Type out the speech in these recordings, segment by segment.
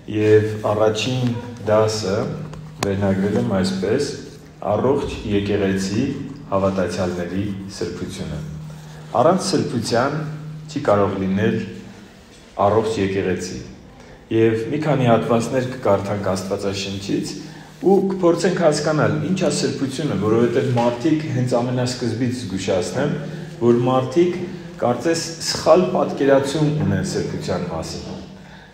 Եվ առաջին դասը վերնագրել եմ այսպես. առողջ եկեղեցի հավատացյալների սրբությունը։ Առանց սրբության չի կարող լինել առողջ եկեղեցի։ Եվ մի քանի հատվածներ կկարդանք Աստվածաշնչից ու կփորձենք հասկանալ ինչ է սրբությունը, որովհետև մարդիկ հենց ամենասկզբից զգուշացնեմ, որ մարդիկ կարծես սխալ պատկերացում ունեն սրբության մասին։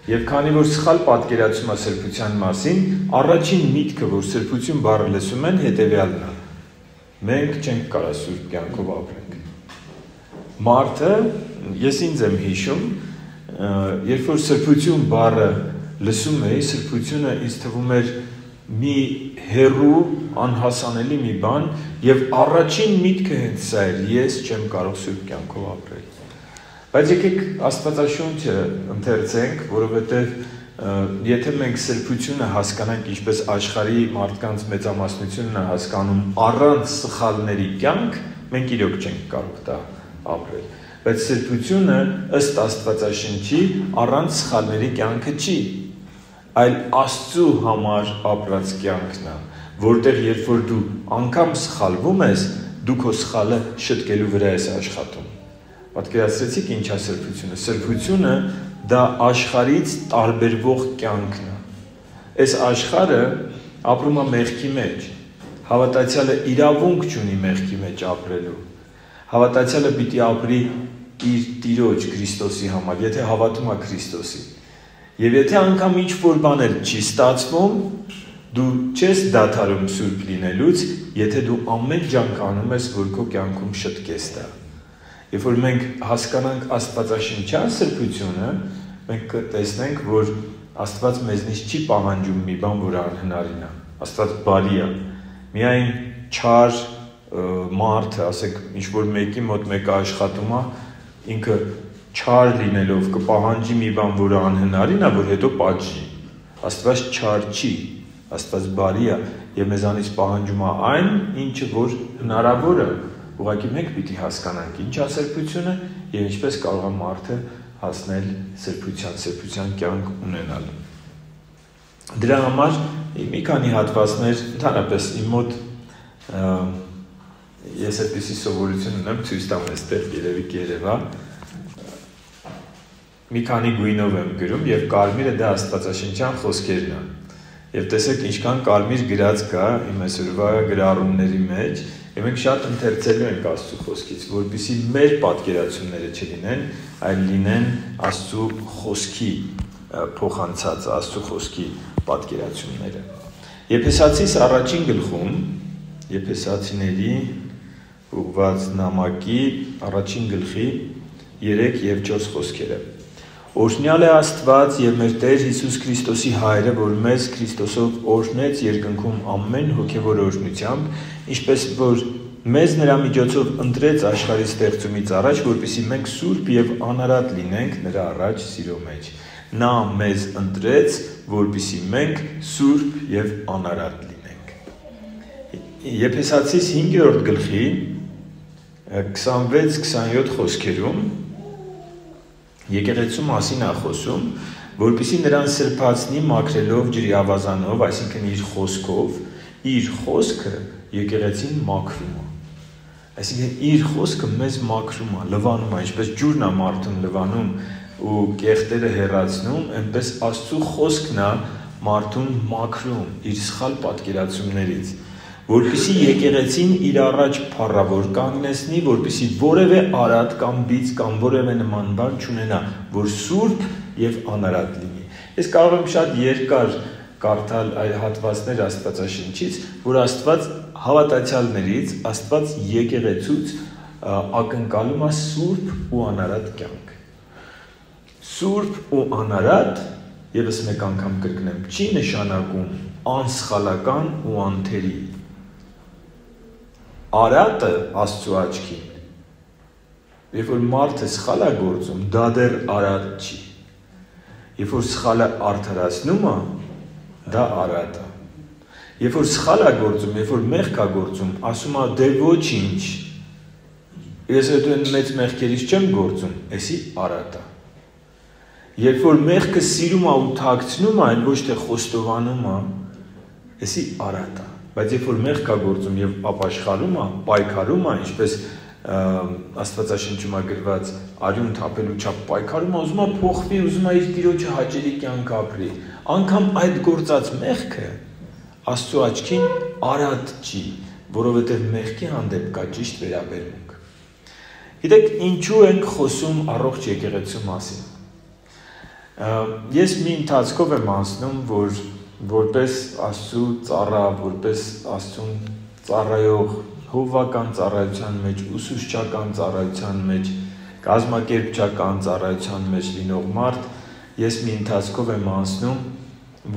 Եվ քանի որ սխալ պատկերացում է սրբության մասին, առաջին միտքը, որ սրբություն բառը լսում են, հետևյալն է. մենք չենք կարող սուրբ կյանքով ապրենք։ Մարդը, ես ինձ եմ հիշում, երբ որ սրբություն բառը լսում էի, սրբությունը ինձ թվում էր մի հեռու, անհասանելի մի բան, եւ առաջին միտքը հենց սա էր. ես չեմ կարող սուրբ կյանքով ապրել։ Բայց եկեք Աստվածաշունչը ընթերցենք, որովհետև եթե մենք սրբությունը հասկանանք, ինչպես աշխարհի մարդկանց մեծամասնությունն է հասկանում առանց սխալների կյանք, մենք իրոք չենք կարող դա ապրել։ Բայց սրբությունը ըստ Աստվածաշնչի առանց սխալների կյանքը չի, այլ Աստծու համար ապրած կյանքն է, որտեղ երբ որ դու անգամ սխալվում ես, դու քո սխալը շտկելու վրա ես աշխատում։ Պատկերացրեցիք ինչ է սրբությունը։ Սրբությունը դա աշխարհից տարբերվող կյանքն է։ Այս աշխարհը ապրում է մեղքի մեջ։ Հավատացյալը իրավունք չունի մեղքի մեջ ապրելու։ Հավատացյալը պիտի ապրի իր Տիրոջ Քրիստոսի համար, եթե հավատում է Քրիստոսի։ Եվ եթե անգամ ինչ-որ բաներ չի ստացվում, դու չես դադարում սուրբ լինելուց, եթե դու ամեն ջանք անում ես, որ քո կյանքում շտկես դա։ Երբ որ մենք հասկանանք Աստվածաշնչյան սրբությունը, մենք կտեսնենք, որ Աստված մեզնից չի պահանջում մի բան, որ անհնարին է։ Աստված բարի է։ Միայն չար մարդը, ասեք, ինչ-որ մեկի մոտ մեկը աշխատում է, ինքը չար լինելով կպահանջի մի բան, որը անհնարին է, որ հետո պատժի։ Աստված չար չի, Աստված բարի է եւ մեզանից պահանջում է այն, ինչը որ հնարավոր է։ Ուղղակի մենք պիտի հասկանանք ինչ է սրբությունը եւ ինչպես կարող է մարդը հասնել սրբության կյանք ունենալ։ Դրա համար մի քանի հատվածներ ընդհանրապես իմ մոտ ես այդպիսի սովորություն ունեմ, ցույց տամ այստեղ երևի կերևա։ Մի քանի գույնով եմ գրում եւ կարմիրը դա Աստվածաշնչյան խոսքերն է։ Եվ տեսեք ինչքան կարմիր գրած կա իմ այսօրվա գրառումների մեջ, եւ մենք շատ ընթերցելու ենք Աստծո խոսքից, որպեսզի մեր պատկերացումները չլինեն, այլ լինեն Աստծո խոսքի փոխանցած, Աստծո խոսքի պատկերացումները։ Եփեսացիս առաջին գլխում, Եփեսացիների ուղված նամակի առաջին գլխի 3 եւ 4 խոսքերը։ Օրհնյալ է Աստված եւ մեր Տեր Հիսուս Քրիստոսի Հայրը, որ մեզ Քրիստոսով օրհնեց երկնքում ամեն հոգևոր օրհնությամբ, ինչպես որ մեզ նրա միջոցով ընտրեց աշխարհի ստեղծումից առաջ, որպեսզի մենք սուրբ եւ անարատ լինենք նրա առաջ սիրո մեջ։ Նա մեզ ընտրեց, որպեսզի մենք սուրբ եւ անարատ լինենք։ Եփեսացիս 5-րդ գլխի 26-27 խոսքերում եկեղեցու մասին է խոսում, որպեսզի նրան սրբացնի մաքրելով ջրի ավազանով, այսինքն իր խոսքով, իր խոսքը եկեղեցին մաքրում է։ Այսինքն իր խոսքը մեզ մաքրում է, լվանում է, ինչպես ջուրն է մարդուն լվանում ու կեղտերը հեռացնում, այնպես Աստծո խոսքն է մարդուն մաքրում իր սխալ պատկերացումներից, որպեսզի եկեղեցին իր առաջ փառավոր կանգնեցնի, որպեսզի որևէ արատ կամ բիծ կամ որևէ նման բան չունենա, որ սուրբ եւ անարատ լինի։ Ես կարող եմ շատ երկար կարդալ այլ հատվածներ Աստվածաշնչից, որ Աստված հավատացյալներից, Աստված եկեղեցուց ակնկալում է սուրբ ու անարատ կյանք։ Սուրբ ու անարատ, եւս մեկ անգամ կրկնեմ, չի նշանակում անսխալական ու անթերի։ Արատը Աստծո աչքին, երբ որ մարդը սխալ է գործում, դա դեռ արատ չի։ Երբ որ սխալը արդարացնում է, դա արատ է։ Երբ որ սխալ է գործում, երբ որ մեղք է գործում, ասում է դե ոչինչ։ Ես այդ մեծ մեղքերից չեմ գործում, էսի արատ է։ Երբ որ մեղքը սիրում է ու թաքցնում է, այլ ոչ թե խոստովանում է, էսի արատ է։ Բայց երբ որ մեղք է գործում եւ ապաշխարում է, պայքարում է, ինչպես Աստվածաշնչում է գրված, արյուն թափելու չափ պայքարում է, ուզում է փոխվի, ուզում է իր Տիրոջը հաճելի կյանք ապրի։ Անկամ այդ գործած մեղքը Աստծո աչքին արատ չի, որովհետեւ մեղքի հանդեպ կա ճիշտ վերաբերմունք։ Գիտեք, ինչու ենք խոսում առողջ եկեղեցու մասին։ Ես մի ընթացքով եմ անցնում, որ որպես Աստծո ծառա, որպես Աստծուն ծառայող, հովվական ծառայության մեջ, ուսուցչական ծառայության մեջ, կազմակերպչական ծառայության մեջ լինող մարդ, ես մի ընթացքով եմ անցնում,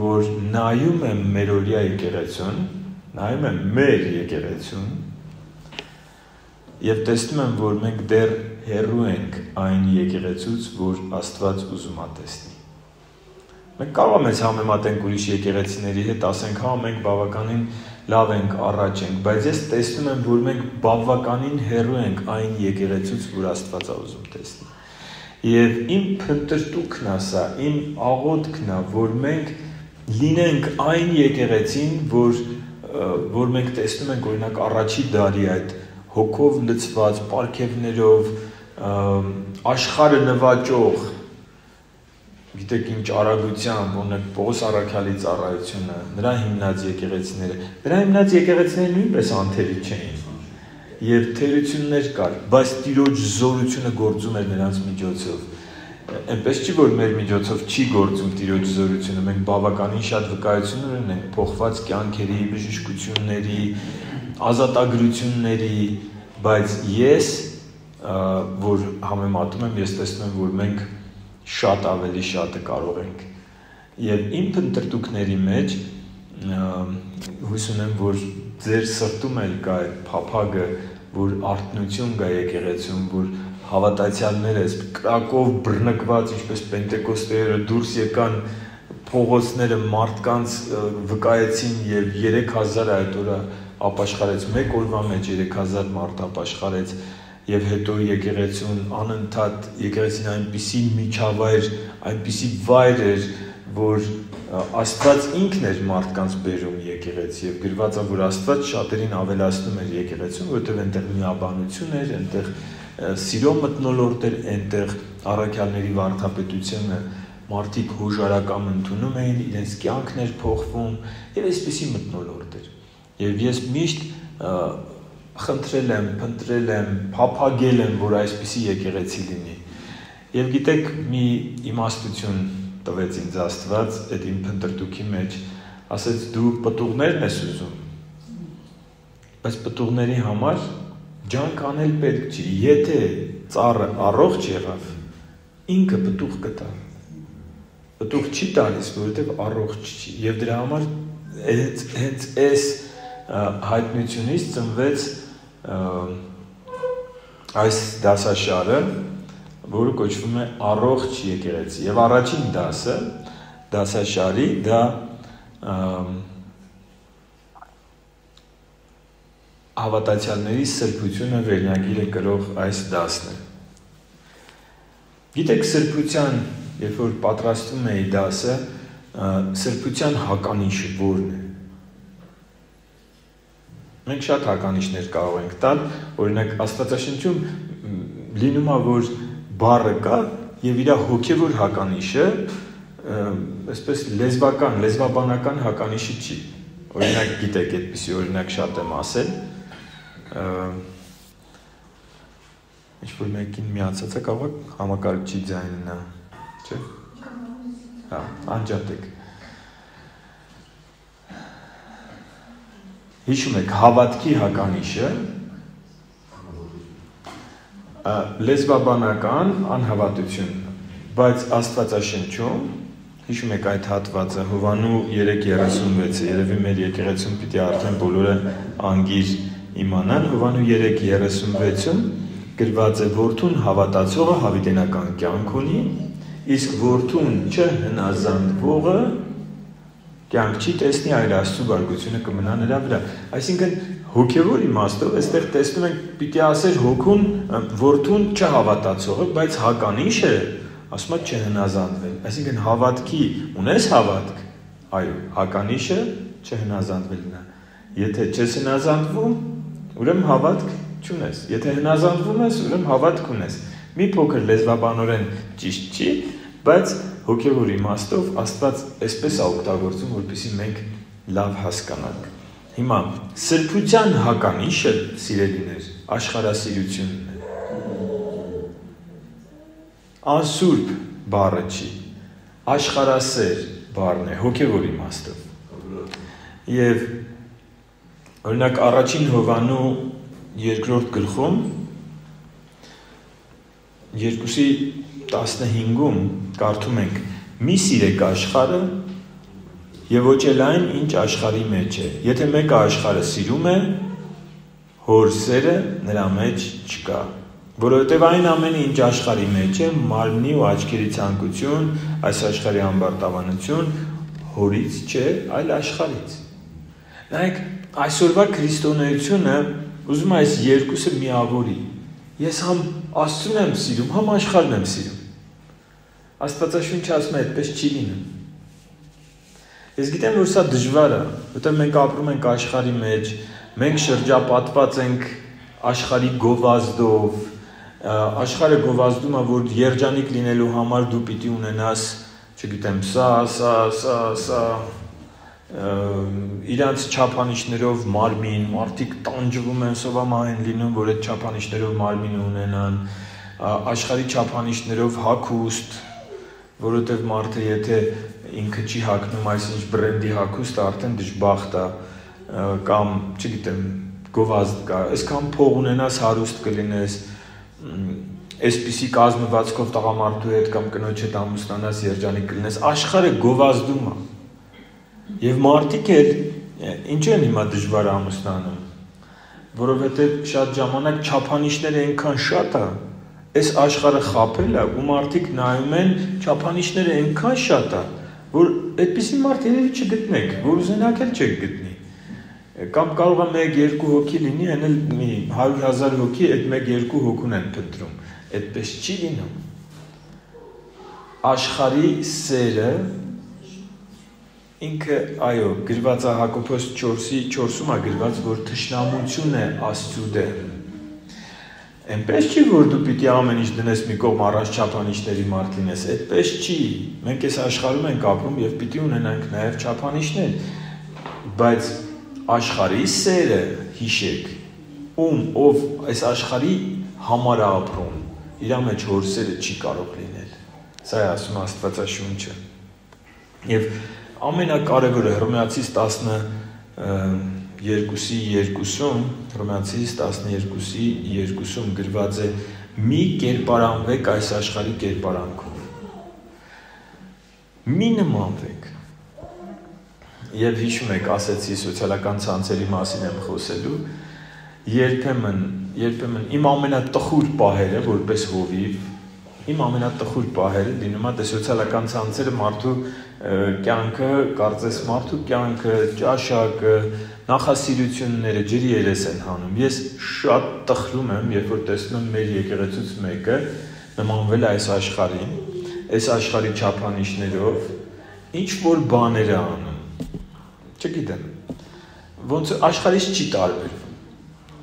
որ նայում եմ մերօրյա եկեղեցուն, նայում եմ մեր եկեղեցուն եւ տեսնում եմ, որ մենք դեռ հեռու ենք այն եկեղեցուց, որ Աստված ուզում է տեսնել։ Մենք կարող ենք համեմատենք ուրիշ եկեղեցիների հետ, ասենք, հա, մենք բավականին լավ ենք, առաջ ենք, բայց ես տեսնում եմ, որ մենք բավականին հեռու ենք այն եկեղեցուց, որ Աստված է ուզում տեսնել։ Եվ իմ փնտրտուքն է սա, իմ աղոթքն է, որ մենք լինենք այն եկեղեցին, որ մենք տեսնում ենք, օրինակ, առաջի դարի այդ հոգով լցված, պարգևներով, աշխարհը նվաճող, գիտեք ինչ արագությամբ, օրինակ Պողոս առաքյալի ծառայությունը, նրա հիմնած եկեղեցիները, նրա հիմնած եկեղեցիները նույնպես անթերի չէին, եւ թերություններ կար, բայց Տիրոջ զորությունը գործում էր նրանց միջոցով։ Այնպես չի, որ մեր միջոցով չի գործում Տիրոջ զորությունը, մենք բավականին շատ վկայություններ ունենք փոխված կյանքերի, բժշկությունների, ազատագրությունների, բայց ես որ համեմատում եմ, ես տեսնում եմ, որ մենք շատ ավելի շատը կարող ենք։ Եվ իմ փնտրտուքների մեջ հույս ունեմ, որ ձեր սրտում էլ կա այդ փափագը, որ արթնություն կա եկեղեցում, որ հավատացյալները կրակով բռնկված, ինչպես պենտեկոստերը դուրս եկան փողոցները մարդկանց վկայեցին եւ 3000 այդ օրը ապաշխարեց, մեկ օրվա մեջ 3000 մարդ ապաշխարեց եւ հետո եկեղեցուն անընդհատ եկեղեցին այնպիսի միջավայր, այնպիսի վայր էր, որ Աստված ինքն էր մարդկանց բերում եկեղեցի եւ գրված է, որ Աստված շատերին ավելացնում էր եկեղեցուն, որովհետեւ այնտեղ միաբանություն էր, այնտեղ սիրո մթնոլորտ էր, այնտեղ առաքյալների վարդապետությունը մարդիկ հուժարակամ ընդունում էին, իրենց կյանքն էր փոխվում եւ այսպիսի մթնոլորտ էր։ Եվ ես միշտ խնդրել եմ, փնտրել եմ, փափագել եմ, որ այսպիսի եկեղեցի լինի։ Եվ գիտեք, մի իմաստություն տվեց ինձ Աստված այդ իմ փնտրտուքի մեջ, ասեց դու պտուղներն ես ուզում, բայց պտուղների համար ջանք անել պետք չի, եթե ծառը առողջ եղավ, ինքը պտուղ կտա, պտուղ չի տալիս, որովհետև առողջ չի, եւ դրա համար հենց այս հայտնությունից ծնվեց այս դասաշարը, որը կոչվում է առողջ եկեղեցի, եւ առաջին դասը դասաշարի դա հավատացյալների սրբությունը վերնագիրը կրող այս դասն է։ Գիտեք, սրբության, երբ որ պատրաստում էի դասը, սրբության հականիշը որն է։ Մենք շատ հականիշներ կարող ենք տալ, օրինակ Աստվածաշնչում լինում է, որ բառը կա եւ իր հոգեվոր հականիշը, այսպես լեզվաբանական հականիշը չի։ Օրինակ գիտեք, այդպիսի օրինակ շատ եմ ասել, ինչ-որ մեկին միացած է կարող համակարգչի ձայնն է, չէ՞։ Հա, անջատեք։ Հիշում եք, հավատքի հականիշը լեզվաբանական անհավատություն, բայց Աստվածաշնչում, հիշում եք այդ հատվածը, Հովանու 3:36-ը, երևի մեր եկեղեցում պիտի արդեն բոլորը անգիր իմանան, Հովանու 3:36-ում գրված է, որդուն հավատացողը հավիտենական կյանք ունի, իսկ որդուն չհնազանդվողը կյանք չի տեսնի, այլ Աստծո բարգությունը կմնա նրա վրա։ Այսինքն հոգևոր իմաստով այստեղ տեսնում ենք, պիտի ասեր որդուն չհավատացողը, բայց հականիշը, ասում է չհնազանդվել։ Այսինքն հավատքի ունես հավատք, այո, հականիշը չհնազանդվելն է։ Եթե չես հնազանդվում, ուրեմն հավատք չունես։ Եթե հնազանդվում ես, ուրեմն հավատք ունես։ Մի փոքր լեզվաբանորեն ճիշտ չի, բայց հոգևոր իմաստով Աստված այսպես է օգտագործում, որպեսզի մենք լավ հասկանանք։ Հիմա սրբության հականիշը, սիրելիներ, աշխարհասիրությունն է։ Անսուրբ բառը չի, աշխարհասեր բառն է, հոգևոր իմաստով։ Եվ օրինակ առաջին Հովանու 2-րդ գլխում 2:15-ում կարդում ենք. «Մի սիրեք աշխարհը եւ ոչ էլ այն, ինչ աշխարհի մեջ է։ Եթե մեկը աշխարհը սիրում է, հոր սերը նրա մեջ չկա։ Որովհետեւ այն ամենը, ինչ աշխարհի մեջ է, մարմնի ու աչքերի ցանկություն, այս աշխարհի ամբարտավանություն, հորից չէ, այլ աշխարհից»։ Նայեք, այսօրվա քրիստոնեությունը ուզում է այս երկուսը միավորի։ Ես համ Աստծուն եմ սիրում, համ աշխարհն եմ սիրում։ Աստվածաշունչը ասում է, այդպես չի լինում։ Ես գիտեմ, որ սա դժվար է, որտեղ մենք ապրում ենք աշխարհի մեջ, մենք շրջապատված ենք աշխարհի գովազդով, աշխարհը գովազդում է, որ երջանիկ լինելու համար դու պիտի ունենաս, չգիտեմ, սա, իրանց չափանիշներով մարմին, մարդիկ տանջվում են, սովամահեն լինում, որ այդ չափանիշներով մարմին ունենան, աշխարհի չափանիշներով հագուստ, որովհետև մարդը եթե ինքը չի հագնում այսինչ բրենդի հագուստը, արդեն դժբախտ է, կամ, չգիտեմ, գովազդ կա, այսքան փող ունենաս, հարուստ կլինես, այսպիսի կազմվածքով տղամարդու հետ կամ կնոջ հետ ամուսնանաս, երջանիկ կլինես, աշխարհը գովազդում է։ Եվ մարդիկ էլ ինչու են հիմա դժվար ամուսնանում, որովհետև շատ ժամանակ չափանիշները այնքան շատ է, այս աշխարհը խաբել է, ու մարդիկ նայում են չափանիշները այնքան շատ է, որ այդպիսի մարդ երևի չգտնեք, որ ուզենաք էլ չեք գտնի։ Կամ կարող է 1-2 հոգի լինի, այն էլ մի 100,000 հոգի այդ 1-2 հոգուն են փնտրում։ Այդպես չի լինում։ Աշխարհի սերը ինքը, այո, գրված է Հակոբոս 4:4-ում է գրված, որ թշնամություն է Աստծու դերը։ Այնպես չի, որ դու պիտի ամեն ինչ դնես մի կողմ առանց չափանիշների մարդ լինես, այդպես չի։ Մենք այս աշխարհում ենք ապրում եւ պիտի ունենանք նաեւ չափանիշներ, բայց աշխարհի սերը հիշեք, ով այս աշխարհի համար է ապրում, իր մեջ հոր սերը չի կարող լինել։ Սա է ասում Աստվածաշունչը։ Եվ ամենակարևորը Հռոմեացիս 12:2-ում գրված է. «Մի կերպարանվեք այս աշխարհի կերպարանքով»։ Մի նմանվեք։ Եվ հիշում եք, ասեցի սոցիալական ցանցերի մասին եմ խոսելու, երբեմն իմ ամենատխուր պահերը, որպես հովիվ, իմ ամենատխուր պահերը լինում է սոցիալական ցանցերը մարդու կյանքը, կարծես մարդու կյանքը, ճաշակը, նախասիրությունները ջրի երես են հանում։ Ես շատ տխրում եմ, երբ որ տեսնում եմ մեր եկեղեցուց մեկը նմանվել այս աշխարհին, այս աշխարհի չափանիշներով, ինչ որ բաներ է անում։ Չգիտեմ, ոնց աշխարհից չի տարբերվում։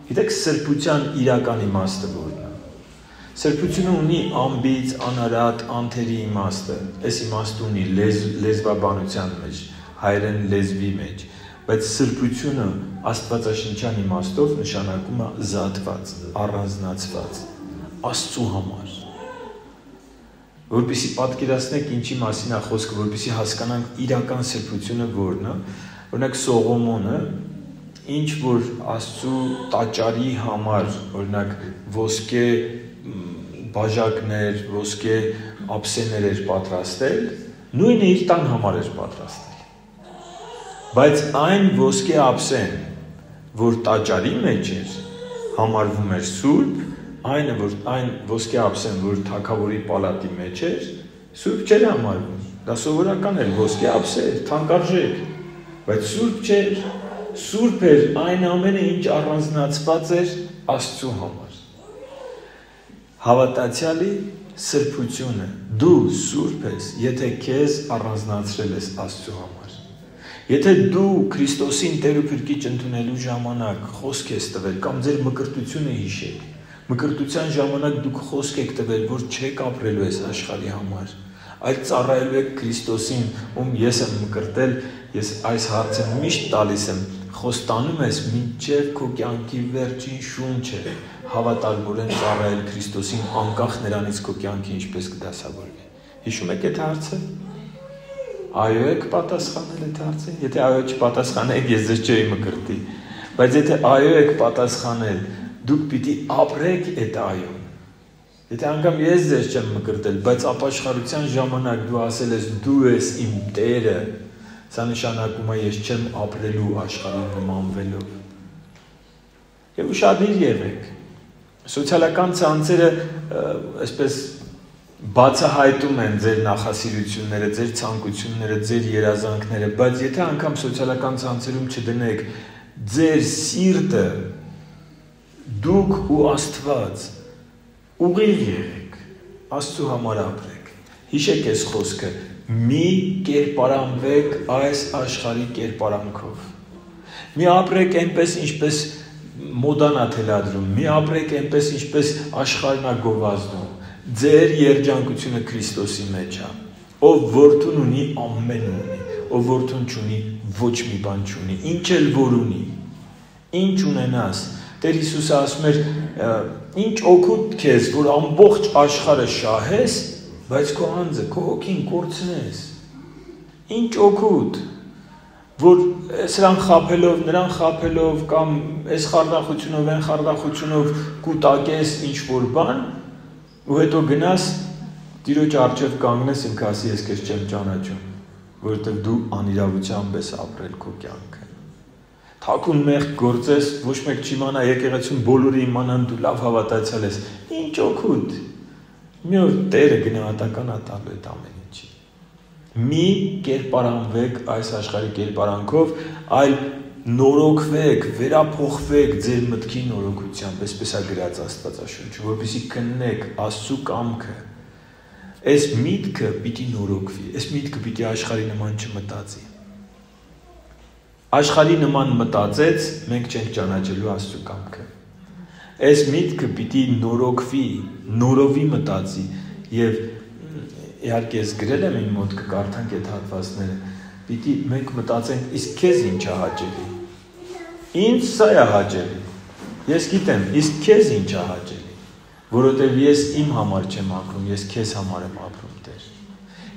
Գիտեք, սրբության իրական իմաստը որն է։ Սրբությունը ունի անբիծ, անարատ, անթերի իմաստը, այս իմաստը ունի լեզվաբանության մեջ, հայերեն լեզվի մեջ, բայց սրբությունը աստվածաշնչյան իմաստով նշանակում է զատված, առանձնացված, Աստծու համար։ Որպեսզի պատկերացնեք ինչի մասին է խոսքը, որպեսզի հասկանանք իրական սրբությունը որն է, օրինակ Սողոմոնը, ինչ որ Աստծու տաճարի համար, օրինակ ոսկե բաժակներ, ոսկե ափսեներ էր պատրաստել, նույնը իր տան համար էր պատրաստել։ Բայց այն ոսկե ափսեն, որ տաճարի մեջ էր, համարվում էր սուրբ, այն ոսկե ափսեն, որ թագավորի պալատի մեջ էր, սուրբ չէր համարվում։ Դա սովորական էր, ոսկե ափսե էր, թանկարժեք, բայց սուրբ չէր, սուրբ էր այն ամենը, ինչ առանձնացված էր Աստծու համար։ Հավատացյալի սրբությունը, դու սուրբ ես, եթե քեզ առանձնացրել ես Աստծո համար։ Եթե դու Քրիստոսին Տեր ու Փրկիչ ընդունելու ժամանակ խոսք ես տվել կամ ձեր մկրտությունը հիշեք, մկրտության ժամանակ դուք խոսք եք տվել, որ չեք ապրելու այս աշխարհի համար, այլ ծառայելու եք Քրիստոսին, ում ես եմ մկրտել, ես այս հարցը միշտ տալիս եմ, խոստանում ես մինչև քո կյանքի վերջին շունչը հավատալորեն ծառայել Քրիստոսին, անկախ նրանից քո կյանքը ինչպես կդասավորվի։ Հիշում եք այդ հարցը։ Այո եք պատասխանել այդ հարցին։ Եթե այո չպատասխանեք, ես ձեզ չէի մկրտի։ Բայց եթե այո եք պատասխանել, դուք պիտի ապրեք այդ այոն։ Եթե անգամ ես ձեզ չեմ մկրտել, բայց ապաշխարության ժամանակ դու ասել ես դու ես իմ Տերը, սա նշանակում է ես չեմ ապրելու աշխարհին նմանվելով։ Եվ ուշադիր եղեք։ Սոցիալական ցանցերը այսպես բացահայտում են ձեր նախասիրությունները, ձեր ցանկությունները, ձեր երազանքները, բայց եթե անգամ սոցիալական ցանցերում չդնեք ձեր սիրտը, դուք ու Աստված, ուղիղ եղեք, Աստծո համար ապրեք։ Հիշեք այս խոսքը, մի կերպարանվեք այս աշխարհի կերպարանքով։ Մի ապրեք այնպես, ինչպես մոդան է թելադրում, մի ապրեք այնպես, ինչպես աշխարհն է գովազդում։ Ձեր երջանկությունը Քրիստոսի մեջ է, ով որդուն ունի, ամեն ունի, ով որդուն չունի, ոչ մի բան չունի, ինչ էլ որ ունի, ինչ ունենաս։ Տեր Հիսուսը ասում էր, ինչ օգուտ քեզ, որ ամբողջ աշխարհը շահես, բայց քո անձը, քո հոգին կորցնես։ Ինչ օգուտ, որ սրան խաբելով, նրան խաբելով կամ այս խարդախությունով, այն խարդախությունով կուտակես ինչ-որ բան, ու հետո գնաս Տիրոջ առջև կանգնես ինքը ասի ես քեզ չեմ ճանաչում, որովհետև դու անիրավությամբ ես ապրել քո կյանքը։ Թաքուն մեղք գործես, ոչ մեկ չիմանա, եկեղեցում բոլորը իմանան դու լավ հավատացյալ ես։ Ինչ օգուտ։ Մի օր Տերը գնահատական է տալու այդ ամեն ինչի։ Մի կերպարանվեք այս աշխարհի կերպարանքով, այլ նորոգվեք, վերափոխվեք ձեր մտքի նորոգությամբ, այսպես է գրած Աստվածաշունչում, որպեսզի քննեք Աստծո կամքը։ Այս միտքը պիտի նորոգվի, այս միտքը պիտի աշխարհի նման չմտածի։ Աշխարհի նման մտածեց, մենք չենք ճանաչելու Աստծո կամքը։ Այս միտքը պիտի նորոգվի, նորովի մտածի եւ իհարկե ես գրել եմ իմ մոտ կկարդանք այդ հատվածները, պիտի մենք մտածենք, իսկ քեզ ինչ է հաճելի։ Ինձ սա է հաճելի։ Ես գիտեմ, իսկ քեզ ինչ է հաճելի, որովհետև ես իմ համար չեմ ապրում, ես քեզ համար եմ ապրում, Տեր։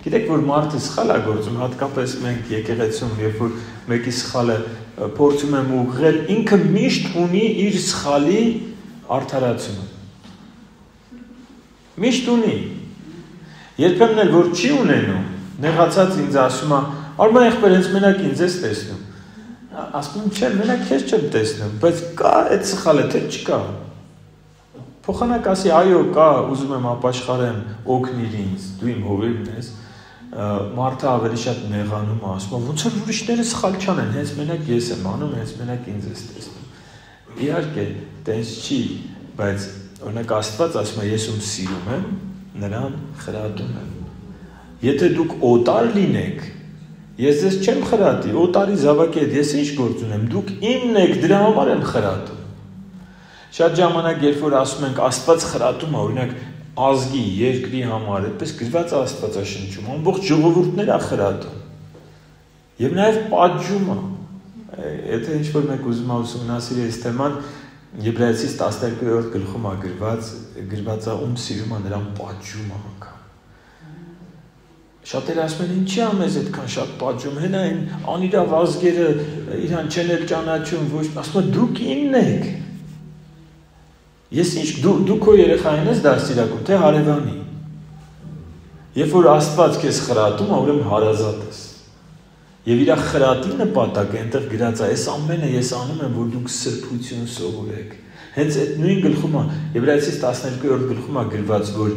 Գիտեք, որ մարդը սխալ է գործում, հատկապես մենք եկեղեցում, երբ որ մեկի սխալը փորձում եմ ուղղել, ինքը միշտ ունի իր սխալի արդարացումը։ Միշտ ունի։ Երբեմն էլ որ չի ունենում, նեղացած ինձ ասում է, արմա եղբայր, հենց մենակ ինձ ես տեսնում։ Ասում եմ, չէ, մենակ քեզ չեմ տեսնում, բայց կա այդ սխալը, թե չկա։ Փոխանակ ասի, այո, կա, ուզում եմ ապաշխարեմ, օգնիր ինձ, դու իմ հովիվն ես։ Մարդը ավելի շատ նեղանում է, ասում է, ոնց որ ուրիշները սխալ չանեն, հենց մենակ ես եմ անում, հենց մենակ ինձ ես տեսնում։ Իհարկե, տենց չի, բայց օրինակ Աստված ասում է, ես ում սիրում եմ, նրան խրատում եմ։ Եթե դուք օտար լինեք, ես ձեզ չեմ խրատի, օտարի զավակի հետ ես ինչ գործ ունեմ, դուք իմն եք, դրա համար եմ խրատում։ Շատ ժամանակ, երբ որ ասում ենք Աստված խրատում է, օրինակ ազգի, երկրի համար, այդպես գրված Աստվածաշնչում, ամբողջ ժողովուրդներ է խրատում։ Եվ նաև պատժում է։ Եթե ինչ-որ մեկ ուզում է ուսումնասիրի այս թեման, Եբրայեցիս 12-րդ գլխում է գրված է ում սիրում է նրան պատժում է անգամ։ Շատերը ասում են ինչի՞ է մեզ այդքան շատ պատժում, հենա այն անիրավ ազգերը իրան չեն էլ ճանաչում, ոչ, ասում են դուք իմն եք։ Ես ինչ դու քո երեխային ես դաստիարակում, թե հարևանի։ Երբ որ Աստված քեզ խրատում, ուրեմն հարազատ ես։ Եվ իր խրատի նպատակը այնտեղ գրած է, այս ամենը ես անում եմ, որ դուք սրբություն սովորեք։ Հենց այդ նույն գլխում է, Եբրայեցիս 12-րդ գլխում է գրված, որ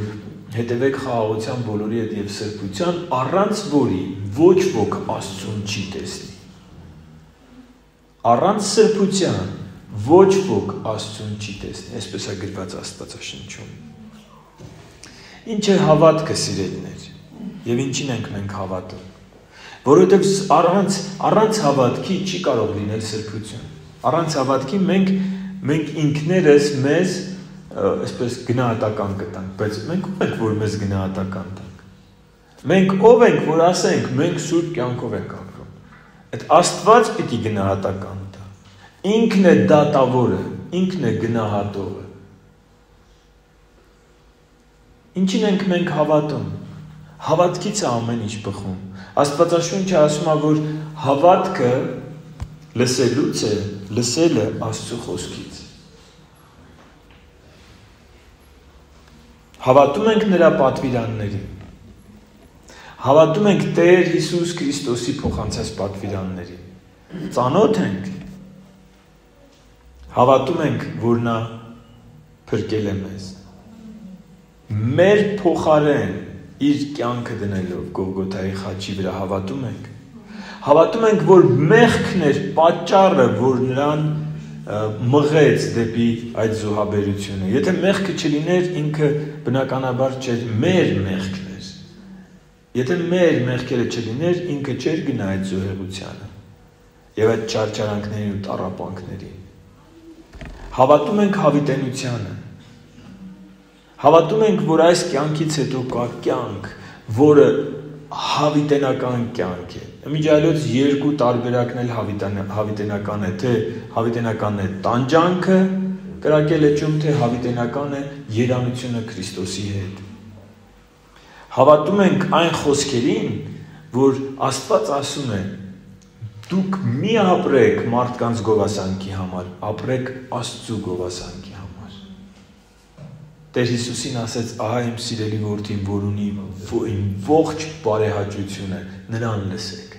հետևեք խաղաղության բոլորի հետ եւ սրբության, առանց որի ոչ ոք Աստծուն չի տեսնի։ Առանց սրբության ոչ ոք Աստծուն չի տեսնի, այսպես է գրված Աստվածաշնչում։ Ինչ է հավատքը, սիրելիներ, եւ ինչին ենք մենք հավատում, որովհետեւ առանց հավատքի չի կարող լինել սրբություն, առանց հավատքի մենք ինքներս մեզ այսպես գնահատական կտանք, բայց մենք ով ենք, որ մեզ գնահատական տանք, մենք ով ենք, որ ասենք, մենք սուրբ կյանքով ենք ապրում, այդ Աստված պիտի գնահատական տա, ինքն է դատավորը, ինքն է գնահատողը, ինչին ենք մենք հավատում, հավատքից է ամեն ինչ բխում, Աստվածաշունչը ասում է, որ հավատքը լսելուց է, լսելը Աստծո խոսքից, հավատում ենք նրա պատվիրաններին, հավատում ենք Տեր Հիսուս Քրիստոսի փոխանցած պատվիրաններին, ծանոթ ենք, հավատում ենք, որ նա փրկել է մեզ, մեր փոխարեն իր կյանքը դնելով Գողգոթայի խաչի վրա հավատում ենք, որ մեղքն էր պատճառը, որ նրան մղեց դեպի այդ զոհաբերությունը, եթե մեղքը չլիներ, ինքը բնականաբար չէր, մեր մեղքն էր, եթե մեր մեղքերը չլիներ, ինքը չէր գնա այդ զոհեղությանը և այդ չարչարանքներին ու տառապանքներին, հավատում ենք հավիտենությանը, հավատում ենք, որ այս կյանքից հետո կա կյանք, որը հավիտենական կյանք է, միջայլոց երկու տարբերակն էլ հավիտենական է, թե հավիտենական է տանջանքը կրակել էջում, թե հավիտենական է երանությունը Քրիստոսի հետ, հավատում ենք այն խոսքերին, որ Աստված ասում է, դուք մի ապրեք մարդկանց գովասանքի համար, ապրեք Աստծու գովասանքի համար, Տեր Հիսուսին ասեց, ահա իմ սիրելի որդին, որ ունի ողջ բարեհաճությունը, նրան լսեք,